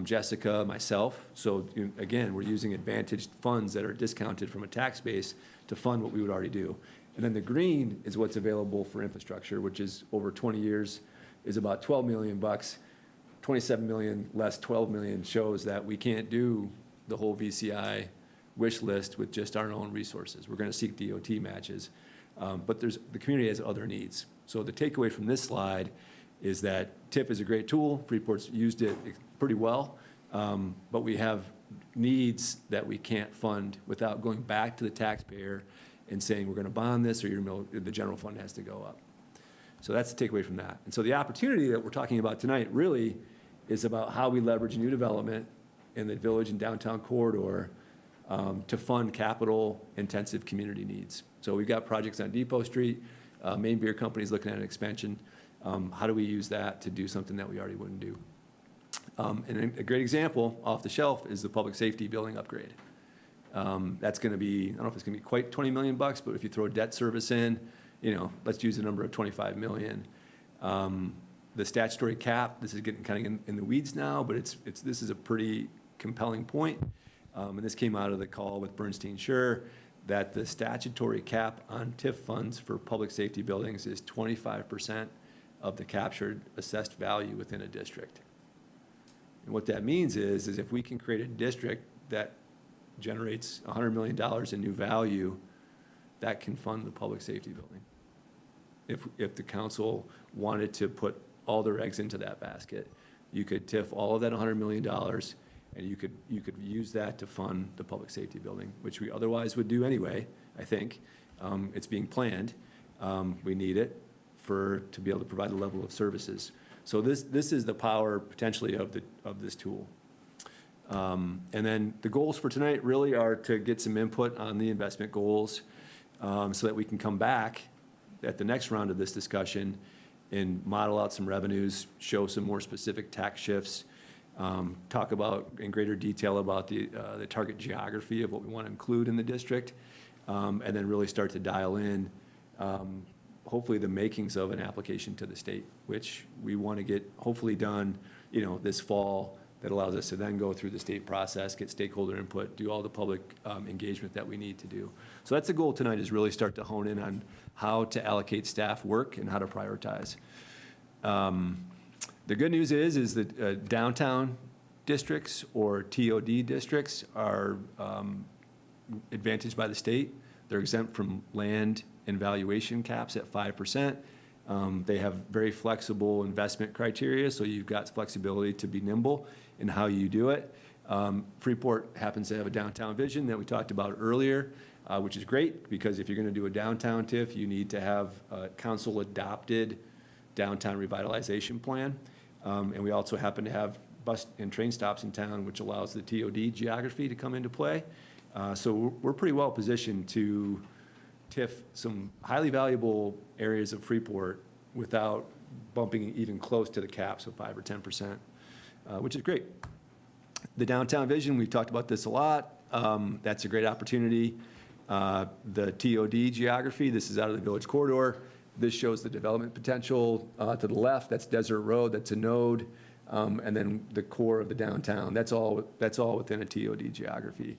Jessica, myself. So again, we're using advantaged funds that are discounted from a tax base to fund what we would already do. And then the green is what's available for infrastructure, which is over 20 years, is about $12 million. 27 million less 12 million shows that we can't do the whole VCI wish list with just our own resources. We're going to seek DOT matches, but the community has other needs. So the takeaway from this slide is that TIF is a great tool. Freeport's used it pretty well, but we have needs that we can't fund without going back to the taxpayer and saying we're going to bond this or the general fund has to go up. So that's the takeaway from that. And so the opportunity that we're talking about tonight really is about how we leverage new development in the village and downtown corridor to fund capital-intensive community needs. So we've got projects on Depot Street, Maine Beer Company's looking at an expansion. How do we use that to do something that we already wouldn't do? And a great example off the shelf is the public safety building upgrade. That's going to be, I don't know if it's going to be quite 20 million bucks, but if you throw debt service in, let's use the number of 25 million. The statutory cap, this is getting kind of in the weeds now, but this is a pretty compelling point. And this came out of the call with Bernstein Sure, that the statutory cap on TIF funds for public safety buildings is 25% of the captured assessed value within a district. And what that means is if we can create a district that generates $100 million in new value, that can fund the public safety building. If the council wanted to put all their eggs into that basket, you could TIF all of that $100 million, and you could use that to fund the public safety building, which we otherwise would do anyway, I think. It's being planned. We need it to be able to provide the level of services. So this is the power potentially of this tool. And then the goals for tonight really are to get some input on the investment goals so that we can come back at the next round of this discussion and model out some revenues, show some more specific tax shifts, talk about in greater detail about the target geography of what we want to include in the district, and then really start to dial in hopefully the makings of an application to the state, which we want to get hopefully done this fall. That allows us to then go through the state process, get stakeholder input, do all the public engagement that we need to do. So that's the goal tonight, is really start to hone in on how to allocate staff work and how to prioritize. The good news is that downtown districts or TOD districts are advantaged by the state. They're exempt from land and valuation caps at 5%. They have very flexible investment criteria, so you've got flexibility to be nimble in how you do it. Freeport happens to have a downtown vision that we talked about earlier, which is great, because if you're going to do a downtown TIF, you need to have a council-adopted downtown revitalization plan. And we also happen to have bus and train stops in town, which allows the TOD geography to come into play. So we're pretty well positioned to TIF some highly valuable areas of Freeport without bumping even close to the caps of 5 or 10%, which is great. The downtown vision, we've talked about this a lot. That's a great opportunity. The TOD geography, this is out of the village corridor. This shows the development potential. To the left, that's Desert Road, that's a node, and then the core of the downtown. That's all within a TOD geography.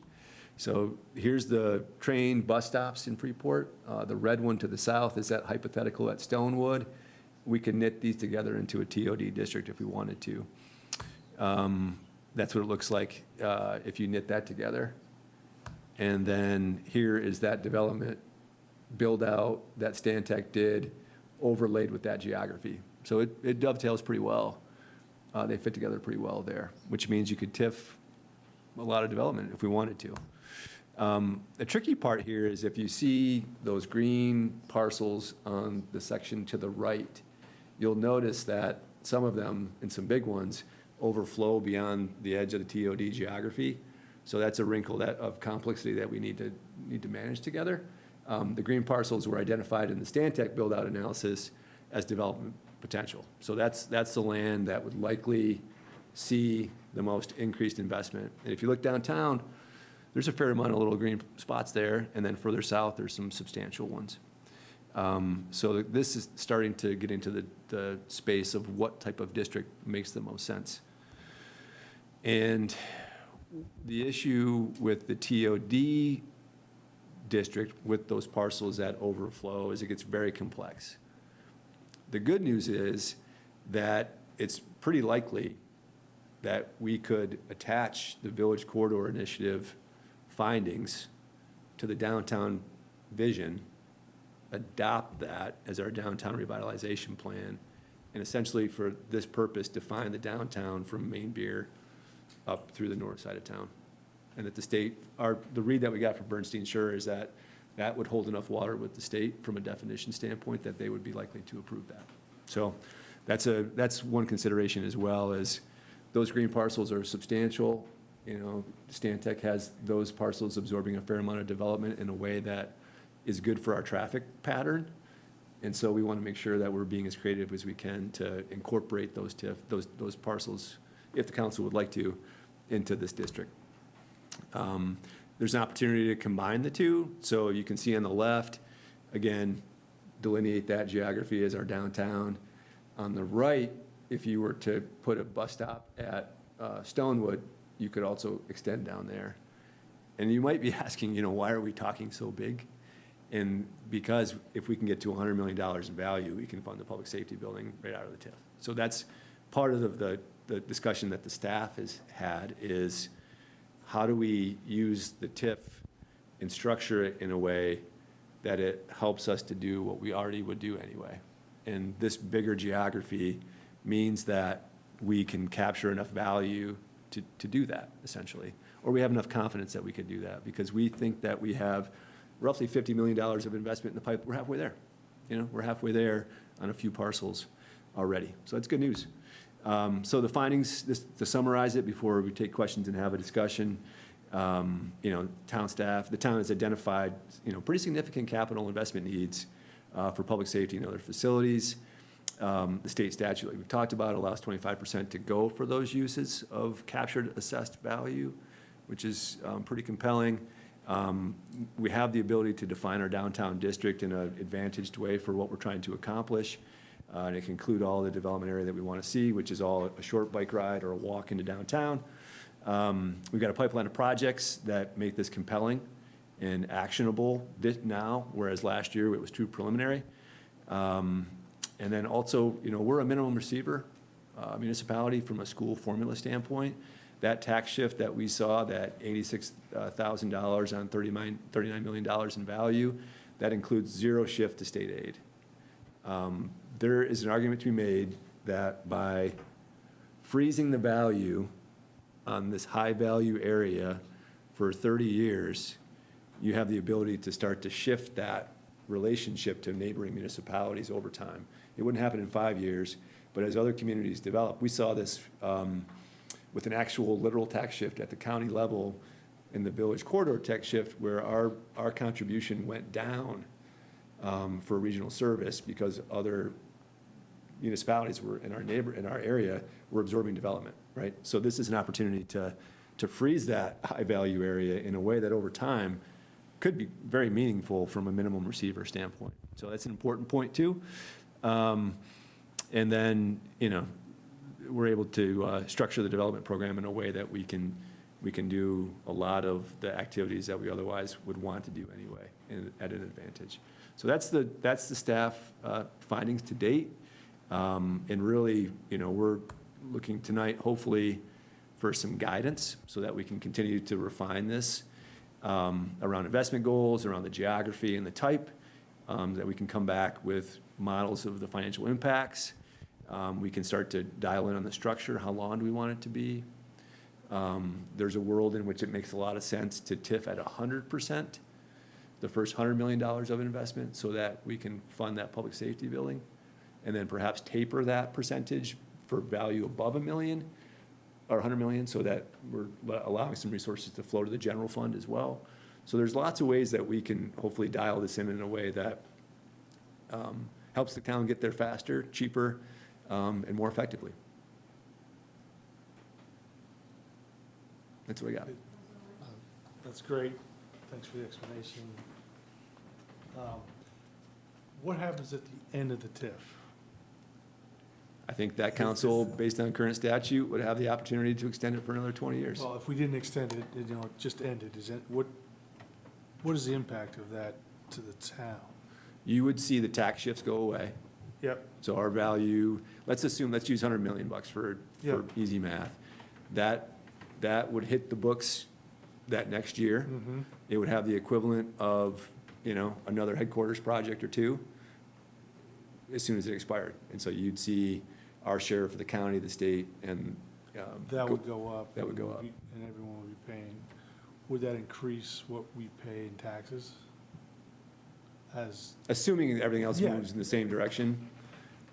So here's the train bus stops in Freeport. The red one to the south is that hypothetical at Stonewood. We could knit these together into a TOD district if we wanted to. That's what it looks like if you knit that together. And then here is that development build out that Stantec did, overlaid with that geography. So it dovetails pretty well. They fit together pretty well there, which means you could TIF a lot of development if we wanted to. The tricky part here is if you see those green parcels on the section to the right, you'll notice that some of them, and some big ones, overflow beyond the edge of the TOD geography. So that's a wrinkle of complexity that we need to manage together. The green parcels were identified in the Stantec build-out analysis as development potential. So that's the land that would likely see the most increased investment. And if you look downtown, there's a fair amount of little green spots there, and then further south, there's some substantial ones. So this is starting to get into the space of what type of district makes the most sense. And the issue with the TOD district with those parcels that overflow is it gets very complex. The good news is that it's pretty likely that we could attach the Village Corridor Initiative findings to the downtown vision, adopt that as our downtown revitalization plan, and essentially for this purpose define the downtown from Maine Beer up through the north side of town. And that the state, the read that we got from Bernstein Sure is that that would hold enough water with the state from a definition standpoint that they would be likely to approve that. So that's one consideration, as well as those green parcels are substantial. You know, Stantec has those parcels absorbing a fair amount of development in a way that is good for our traffic pattern. And so we want to make sure that we're being as creative as we can to incorporate those those parcels, if the council would like to, into this district. There's an opportunity to combine the two. So you can see on the left, again, delineate that geography as our downtown. On the right, if you were to put a bus stop at Stonewood, you could also extend down there. And you might be asking, you know, why are we talking so big? And because if we can get to $100 million in value, we can fund the public safety building right out of the TIF. So that's part of the discussion that the staff has had, is how do we use the TIF and structure it in a way that it helps us to do what we already would do anyway. And this bigger geography means that we can capture enough value to do that, essentially. Or we have enough confidence that we could do that, because we think that we have roughly $50 million of investment in the pipe. We're halfway there. You know, we're halfway there on a few parcels already. So that's good news. So the findings, to summarize it before we take questions and have a discussion, you know, town staff, the town has identified, you know, pretty significant capital investment needs for public safety and other facilities. The state statute, like we've talked about, allows 25% to go for those uses of captured assessed value, which is pretty compelling. We have the ability to define our downtown district in an advantaged way for what we're trying to accomplish. And it can include all the development area that we want to see, which is all a short bike ride or a walk into downtown. We've got a pipeline of projects that make this compelling and actionable now, whereas last year it was too preliminary. And then also, you know, we're a minimum receiver municipality from a school formula standpoint. That tax shift that we saw, that $86,000 on $39 million in value, that includes zero shift to state aid. There is an argument to be made that by freezing the value on this high-value area for 30 years, you have the ability to start to shift that relationship to neighboring municipalities over time. It wouldn't happen in 5 years, but as other communities develop, we saw this with an actual literal tax shift at the county level in the village corridor tax shift, where our contribution went down for regional service because other municipalities were in our area were absorbing development, right? So this is an opportunity to freeze that high-value area in a way that over time could be very meaningful from a minimum receiver standpoint. So that's an important point too. And then, you know, we're able to structure the development program in a way that we can do a lot of the activities that we otherwise would want to do anyway at an advantage. So that's the staff findings to date. And really, you know, we're looking tonight, hopefully, for some guidance so that we can continue to refine this around investment goals, around the geography and the type, that we can come back with models of the financial impacts. We can start to dial in on the structure, how long do we want it to be? There's a world in which it makes a lot of sense to TIF at 100%, the first $100 million of investment, so that we can fund that public safety building, and then perhaps taper that percentage for value above $1 million or $100 million, so that we're allowing some resources to flow to the general fund as well. So there's lots of ways that we can hopefully dial this in a way that helps the town get there faster, cheaper, and more effectively. That's what we got. That's great. Thanks for the explanation. What happens at the end of the TIF? I think that council, based on current statute, would have the opportunity to extend it for another 20 years. Well, if we didn't extend it, you know, it just ended, what is the impact of that to the town? You would see the tax shifts go away. Yep. So our value, let's use $100 million for Yep. easy math. That would hit the books that next year. Mm-hmm. It would have the equivalent of, you know, another headquarters project or two as soon as it expired. And so you'd see our share for the county, the state, and. That would go up. That would go up. And everyone would be paying. Would that increase what we pay in taxes? as, Assuming everything else Yeah. moves in the same direction,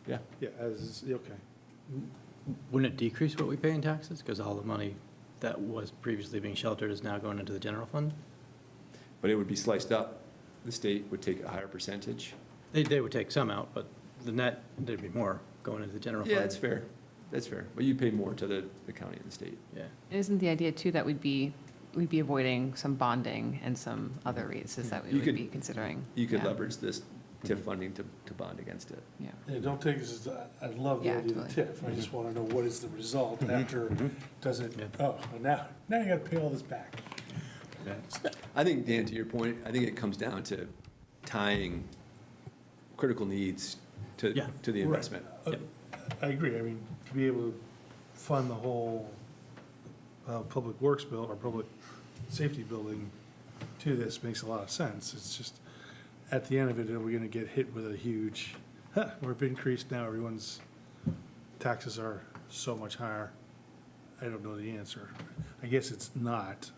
yeah. yeah, as, okay. Wouldn't it decrease what we pay in taxes? Because all the money that was previously being sheltered is now going into the general fund? But it would be sliced up. The state would take a higher percentage. They would take some out, but the net, there'd be more going into the general fund. Yeah, that's fair. That's fair. But you pay more to the county and the state. Yeah. Isn't the idea too that we'd be avoiding some bonding and some other rates that we You would could- be considering? You could Yeah. leverage this TIF funding to bond against it. Yeah. Yeah, don't take this as, I love the Yeah, idea of totally. TIF, I just want to know what is the result after, does it, oh, now you got to pay all this back. I think, Dan, to your point, I think it comes down to tying critical needs Yeah. to the investment. Right. I agree, I mean, to be able to fund the whole public works bill or public safety building to this makes a lot of sense. It's just, at the end of it, are we going to get hit with a huge, we've increased now, everyone's taxes are so much higher? I don't know the answer. I guess it's not.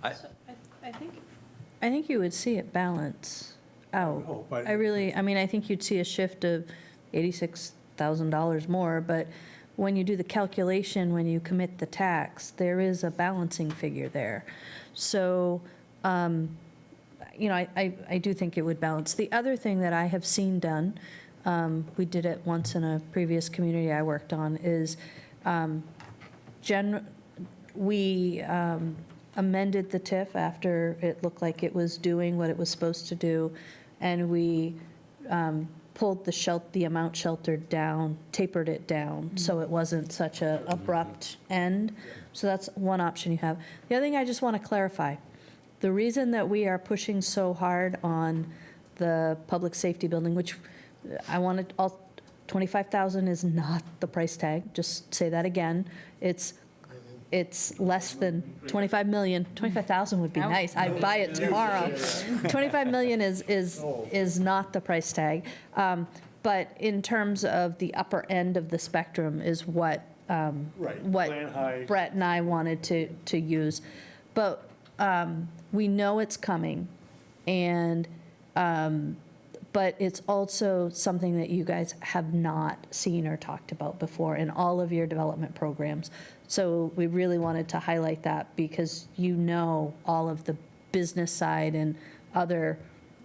I think you would see it balance out. hope, but- I mean, I think you'd see a shift of $86,000 more, but when you do the calculation, when you commit the tax, there is a balancing figure there. So, I do think it would balance. The other thing that I have seen done, we did it once in a previous community I worked on, is we amended the TIF after it looked like it was doing what it was supposed to do, and we pulled the amount sheltered down, tapered it down, so it wasn't such a abrupt end. So that's one option you have. The other thing I just want to clarify, the reason that we are pushing so hard on the public safety building, which I wanted, 25,000 is not the price tag, just say that again. It's less than 25 million. 25,000 would be nice. I'd buy it tomorrow. 25 million is not the price tag. But in terms of the upper end of the spectrum is what Plan high. Brett and I wanted to use. But we know it's coming, and but it's also something that you guys have not seen or talked about before in all of your development programs. So we really wanted to highlight that because you know all of the business side and other,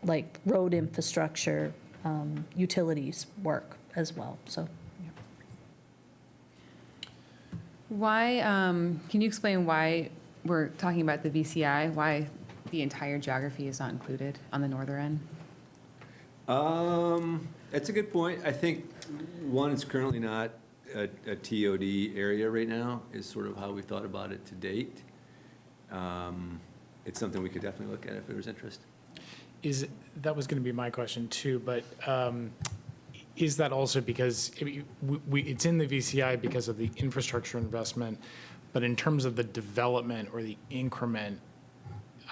like, road infrastructure, utilities work as well, so. Why, can you explain why we're talking about the VCI, why the entire geography is not included on the northern end? That's a good point. I think, one, it's currently not a TOD area right now, is sort of how we thought about it to date. It's something we could definitely look at if there was interest. That was going to be my question too, but is that also because, it's in the VCI because of the infrastructure investment, but in terms of the development or the increment,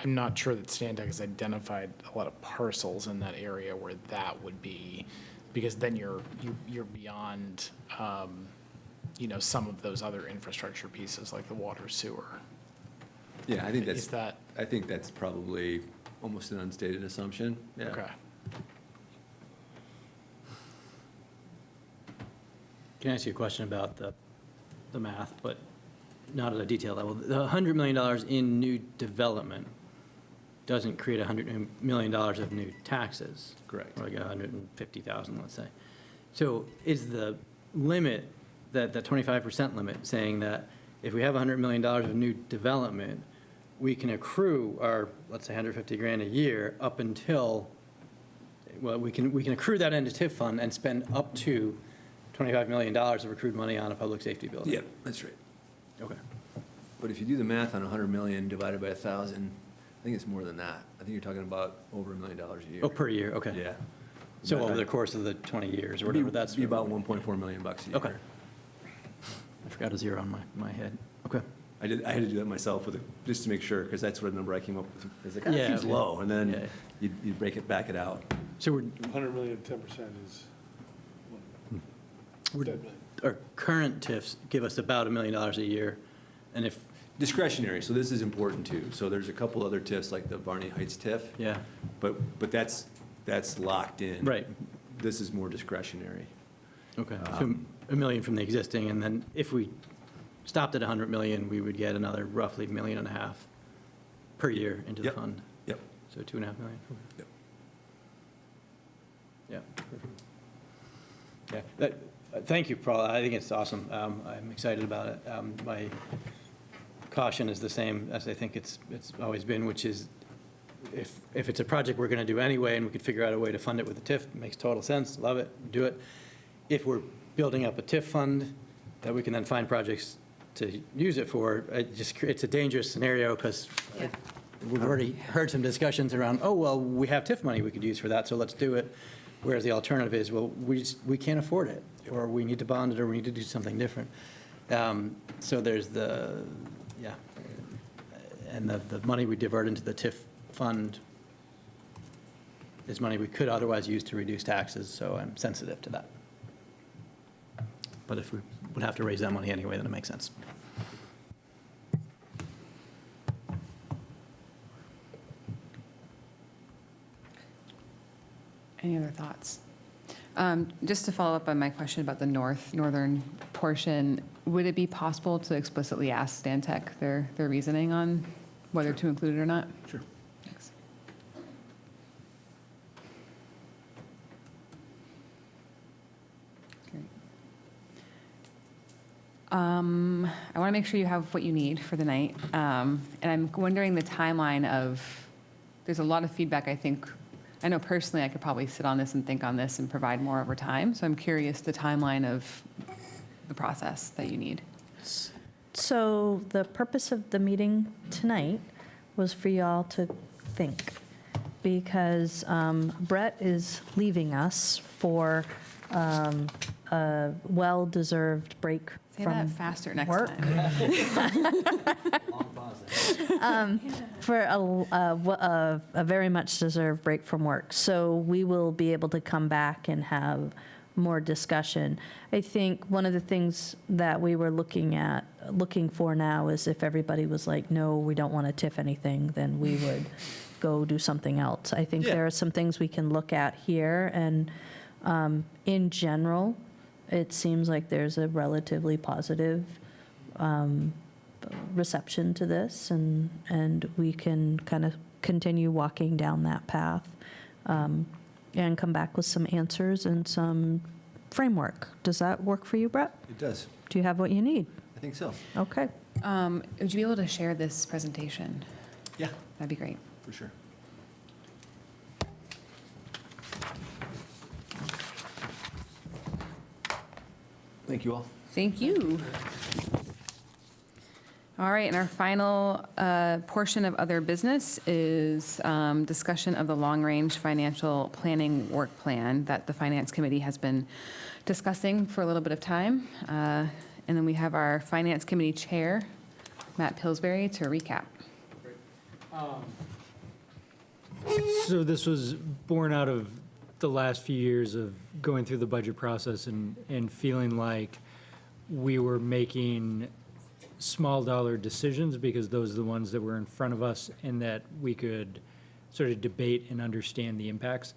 I'm not sure that Stantec has identified a lot of parcels in that area where that would be, because then you're beyond, some of those other infrastructure pieces like the water, sewer. Yeah, I think Is that- I think that's probably almost an unstated assumption. Yeah. Okay. Can I ask you a question about the math, but not at a detail level? The $100 million in new development doesn't create $100 million of new taxes. Correct. Or like 150,000, let's say. So is the limit, that 25% limit, saying that if we have $100 million of new development, we can accrue our, let's say, 150 grand a year up until, well, we can accrue that into TIF fund and spend up to $25 million of accrued money on a public safety building? Yeah, that's right. Okay. But if you do the math on 100 million divided by 1,000, I think it's more than that. I think you're talking about over $1 million a year. Oh, per year, okay. Yeah. So over the course of the 20 years or whatever, that's. Be about 1.4 million bucks a year. Okay. I forgot a zero on my head. Okay. I had to do that myself just to make sure, because that's what the number I came up with. It's like, Yeah, seems okay. low, and Yeah. then you'd back it out. So 100 million, 10% is. our current TIFs give us about $1 million a year, and if, Discretionary, so this is important too. So there's a couple other TIFs, like the Varney Heights TIF. yeah, But that's that's locked in. Right. This is more discretionary. Okay, so $1 million from the existing, and then if we stopped at 100 million, we would get another roughly $1.5 million per year into the Yep. fund. Yep. So 2.5 million. Yep. Yeah. Perfect. Yeah, thank you, Paul. I think it's awesome. I'm excited about it. My caution is the same as I think it's always been, which is if it's a project we're going to do anyway and we could figure out a way to fund it with a TIF, it makes total sense, love it, do it. If we're building up a TIF fund that we can then find projects to use it for, it's a dangerous scenario because we've already heard some discussions around, oh, well, we have TIF money we could use for that, so let's do it. Whereas the alternative is, well, we can't afford it, or we need to bond it, or we need to do something different. So there's and the money we divert into the TIF fund is money we could otherwise use to reduce taxes, so I'm sensitive to that. But if we would have to raise that money anyway, then it makes sense. Any other thoughts? Just to follow up on my question about the northern portion, would it be possible to explicitly ask Stantec their reasoning on whether to include it or not? Sure. Thanks. Great. I want to make sure you have what you need for the night. And I'm wondering the timeline of, there's a lot of feedback, I think. I know personally I could probably sit on this and think on this and provide more over time. So I'm curious the timeline of the process that you need. So the purpose of the meeting tonight was for y'all to think, because Brett is leaving us for a well-deserved break Say from that faster next work. time. For a very much deserved break from work. So we will be able to come back and have more discussion. I think one of the things that we were looking for now is if everybody was like, no, we don't want to TIF anything, then we would go do something else. I think there are some things we can look at here, and in general, it seems like there's a relatively positive reception to this, and we can kind of continue walking down that path and come back with some answers and some framework. Does that work for you, Brett? It does. Do you have what you need? I think so. Okay. Would you be able to share this presentation? Yeah, That'd be great. for sure. Thank you all. Thank you. All right, and our final portion of other business is discussion of the long-range financial planning work plan that the Finance Committee has been discussing for a little bit of time. And then we have our Finance Committee Chair, Matt Pillsbury, to recap. So this was born out of the last few years of going through the budget process and feeling like we were making small dollar decisions because those are the ones that were in front of us and that we could sort of debate and understand the impacts.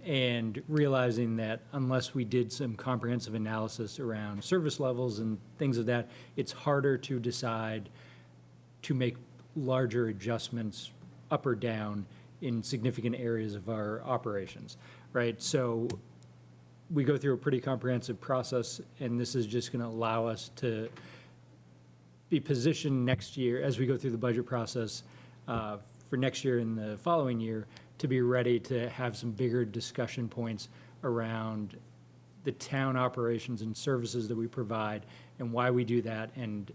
And realizing that unless we did some comprehensive analysis around service levels and things of that, it's harder to decide to make larger adjustments up or down in significant areas of our operations, right? So we go through a pretty comprehensive process, and this is just going to allow us to be positioned next year as we go through the budget process for next year and the following year to be ready to have some bigger discussion points around the town operations and services that we provide and why we do that and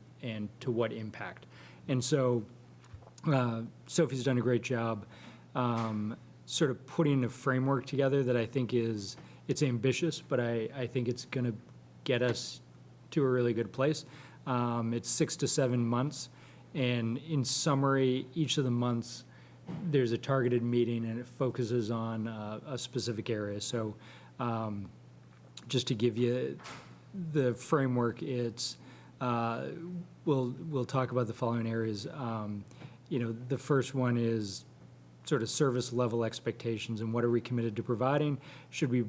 to what impact. And so Sophie's done a great job sort of putting a framework together that I think it's ambitious, but I think it's going to get us to a really good place. It's 6 to 7 months, and in summary, each of the months, there's a targeted meeting, and it focuses on a specific area. So just to give you the framework, it's we'll talk about the following areas. The first one is sort of service level expectations and what are we committed to providing? Should we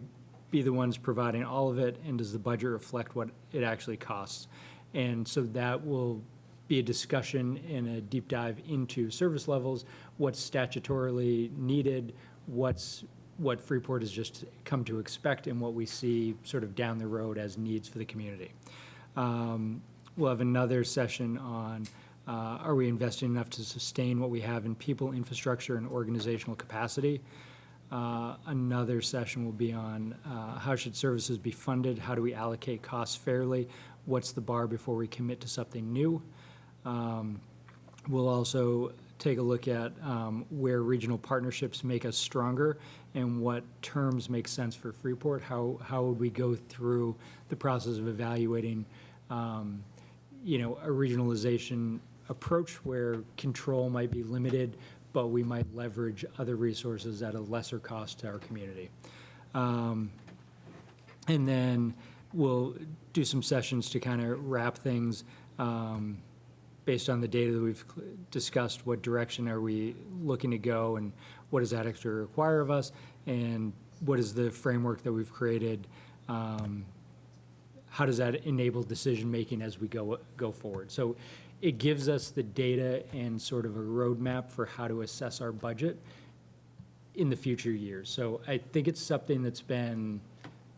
be the ones providing all of it, and does the budget reflect what it actually costs? And so that will be a discussion and a deep dive into service levels, what's statutorily needed, what Freeport has just come to expect, and what we see sort of down the road as needs for the community. We'll have another session on are we investing enough to sustain what we have in people, infrastructure, and organizational capacity? Another session will be on how should services be funded? How do we allocate costs fairly? What's the bar before we commit to something new? We'll also take a look at where regional partnerships make us stronger and what terms make sense for Freeport. How would we go through the process of evaluating, a regionalization approach where control might be limited, but we might leverage other resources at a lesser cost to our community. And then we'll do some sessions to kind of wrap things based on the data that we've discussed. What direction are we looking to go, and what does that actually require of us, and what is the framework that we've created? How does that enable decision-making as we go forward? So it gives us the data and sort of a roadmap for how to assess our budget in the future years. So I think it's something that's been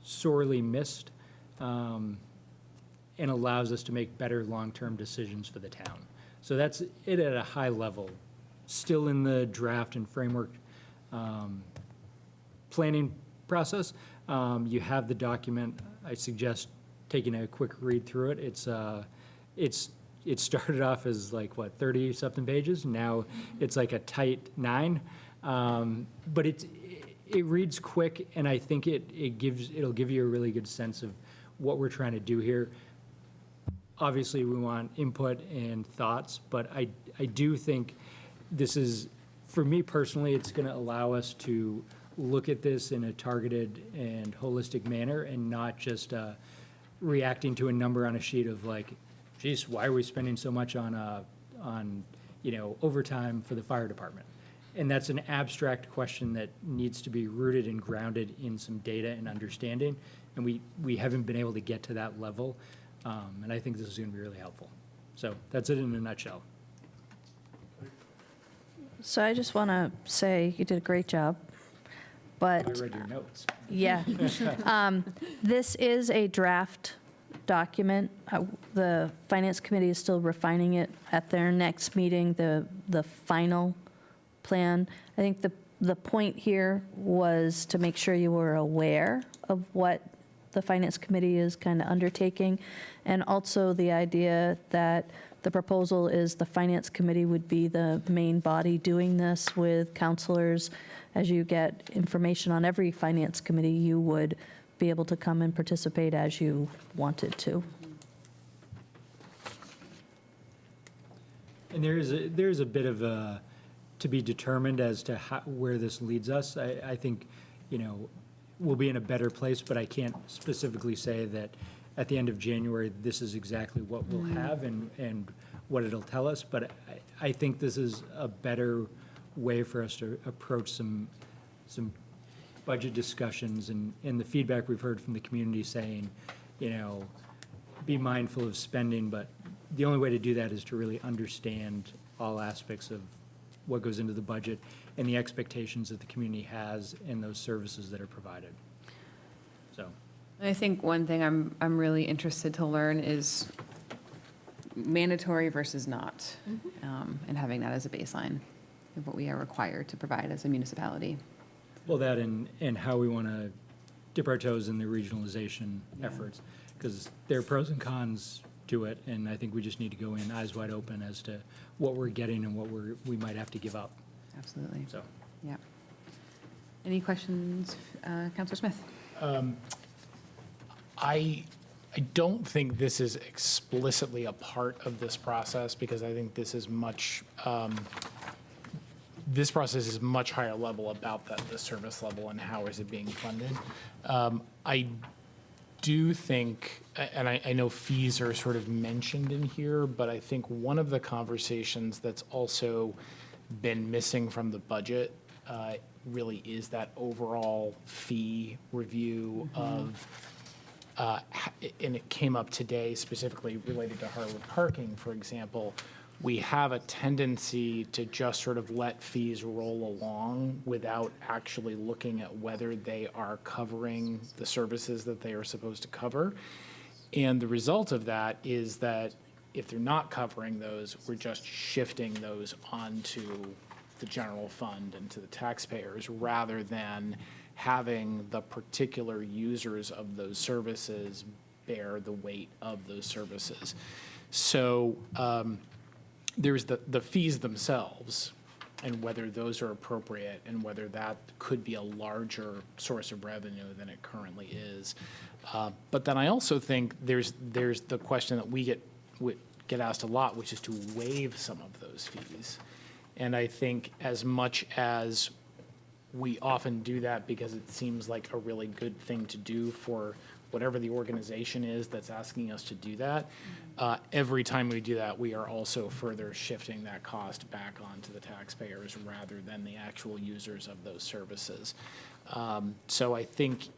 sorely missed, and allows us to make better long-term decisions for the town. So that's it at a high level. Still in the draft and framework planning process. You have the document. I suggest taking a quick read through it. It started off as like, 30-something pages. Now it's like a tight 9. But it reads quick, and I think it'll give you a really good sense of what we're trying to do here. Obviously, we want input and thoughts, but I do think this is, for me personally, it's going to allow us to look at this in a targeted and holistic manner and not just reacting to a number on a sheet of like, geez, why are we spending so much on overtime for the fire department? And that's an abstract question that needs to be rooted and grounded in some data and understanding. And we haven't been able to get to that level. And I think this is going to be really helpful. So that's it in a nutshell. So I just want to say you did a great job, but. I read your notes. Yeah. This is a draft document. The Finance Committee is still refining it at their next meeting, the final plan. I think the point here was to make sure you were aware of what the Finance Committee is kind of undertaking, and also the idea that the proposal is the Finance Committee would be the main body doing this with counselors. As you get information on every Finance Committee, you would be able to come and participate as you wanted to. And there's a bit of a to be determined as to where this leads us. I think, we'll be in a better place, but I can't specifically say that at the end of January, this is exactly what we'll have and what it'll tell us. But I think this is a better way for us to approach some budget discussions and the feedback we've heard from the community saying, be mindful of spending, but the only way to do that is to really understand all aspects of what goes into the budget and the expectations that the community has and those services that are provided. So. I think one thing I'm really interested to learn is mandatory versus not, and having that as a baseline of what we are required to provide as a municipality. Well, that and how we want to dip our toes in the regionalization efforts, because there are pros and cons to it, and I think we just need to go in eyes wide open as to what we're getting and what we might have to give up. Absolutely. So. Yeah. Any questions, Councilor Smith? I don't think this is explicitly a part of this process, because I think this is much, this process is much higher level about the service level and how is it being funded. I do think, and I know fees are sort of mentioned in here, but I think one of the conversations that's also been missing from the budget really is that overall fee review of, and it came up today specifically related to Harwood parking, for example. We have a tendency to just sort of let fees roll along without actually looking at whether they are covering the services that they are supposed to cover. And the result of that is that if they're not covering those, we're just shifting those onto the general fund and to the taxpayers rather than having the particular users of those services bear the weight of those services. So there's the fees themselves and whether those are appropriate and whether that could be a larger source of revenue than it currently is. But then I also think there's the question that we get asked a lot, which is to waive some of those fees. And I think as much as we often do that because it seems like a really good thing to do for whatever the organization is that's asking us to do that, every time we do that, we are also further shifting that cost back onto the taxpayers rather than the actual users of those services. So I think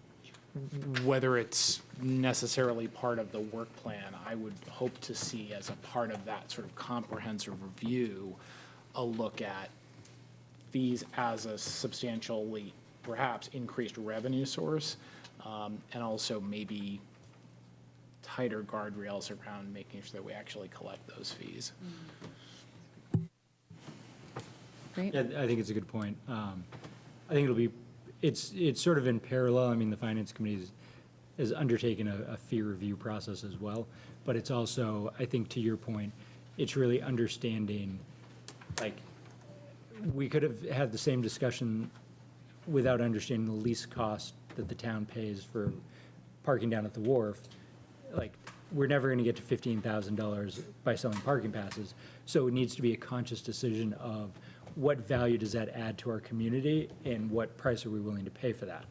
whether it's necessarily part of the work plan, I would hope to see as a part of that sort of comprehensive review, a look at fees as a substantially, perhaps, increased revenue source, and also maybe tighter guardrails around making sure that we actually collect those fees. Great. Yeah, I think it's a good point. I think it's sort of in parallel. I mean, the Finance Committee has undertaken a fee review process as well, but it's also, I think to your point, it's really understanding, like, we could have had the same discussion without understanding the lease cost that the town pays for parking down at the wharf. Like, we're never going to get to $15,000 by selling parking passes. So it needs to be a conscious decision of what value does that add to our community and what price are we willing to pay for that?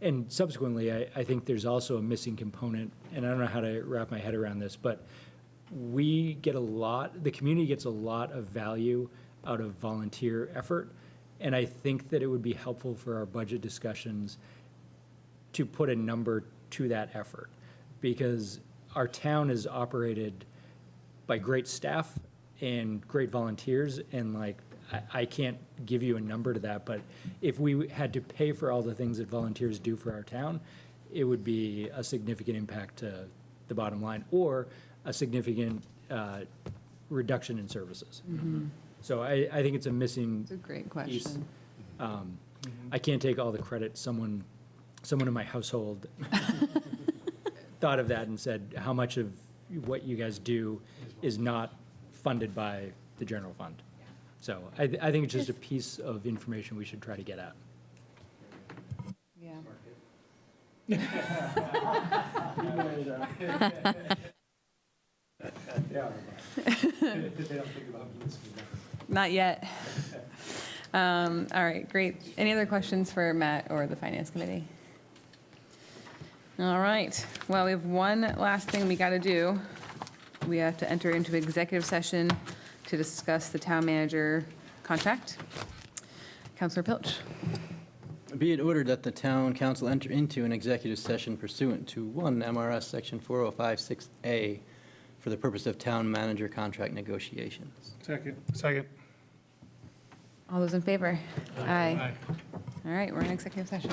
And subsequently, I think there's also a missing component, and I don't know how to wrap my head around this, but the community gets a lot of value out of volunteer effort. And I think that it would be helpful for our budget discussions to put a number to that effort, because our town is operated by great staff and great volunteers, and like, I can't give you a number to that, but if we had to pay for all the things that volunteers do for our town, it would be a significant impact to the bottom line, or a significant reduction in services. So I think it's a missing It's a great piece. question. I can't take all the credit. Someone in my household thought of that and said, how much of what you guys do is not funded by the general fund? So I think it's just a piece of information we should try to get at. Yeah. Not yet. All right, great. Any other questions for Matt or the Finance Committee? All right, well, we have one last thing we got to do. We have to enter into executive session to discuss the town manager contract. Counselor Pilch. Be it ordered that the town council enter into an executive session pursuant to 1 MRS Section 4056A for the purpose of town manager contract negotiations. Second. All those in favor? Aye. All right, we're in executive session.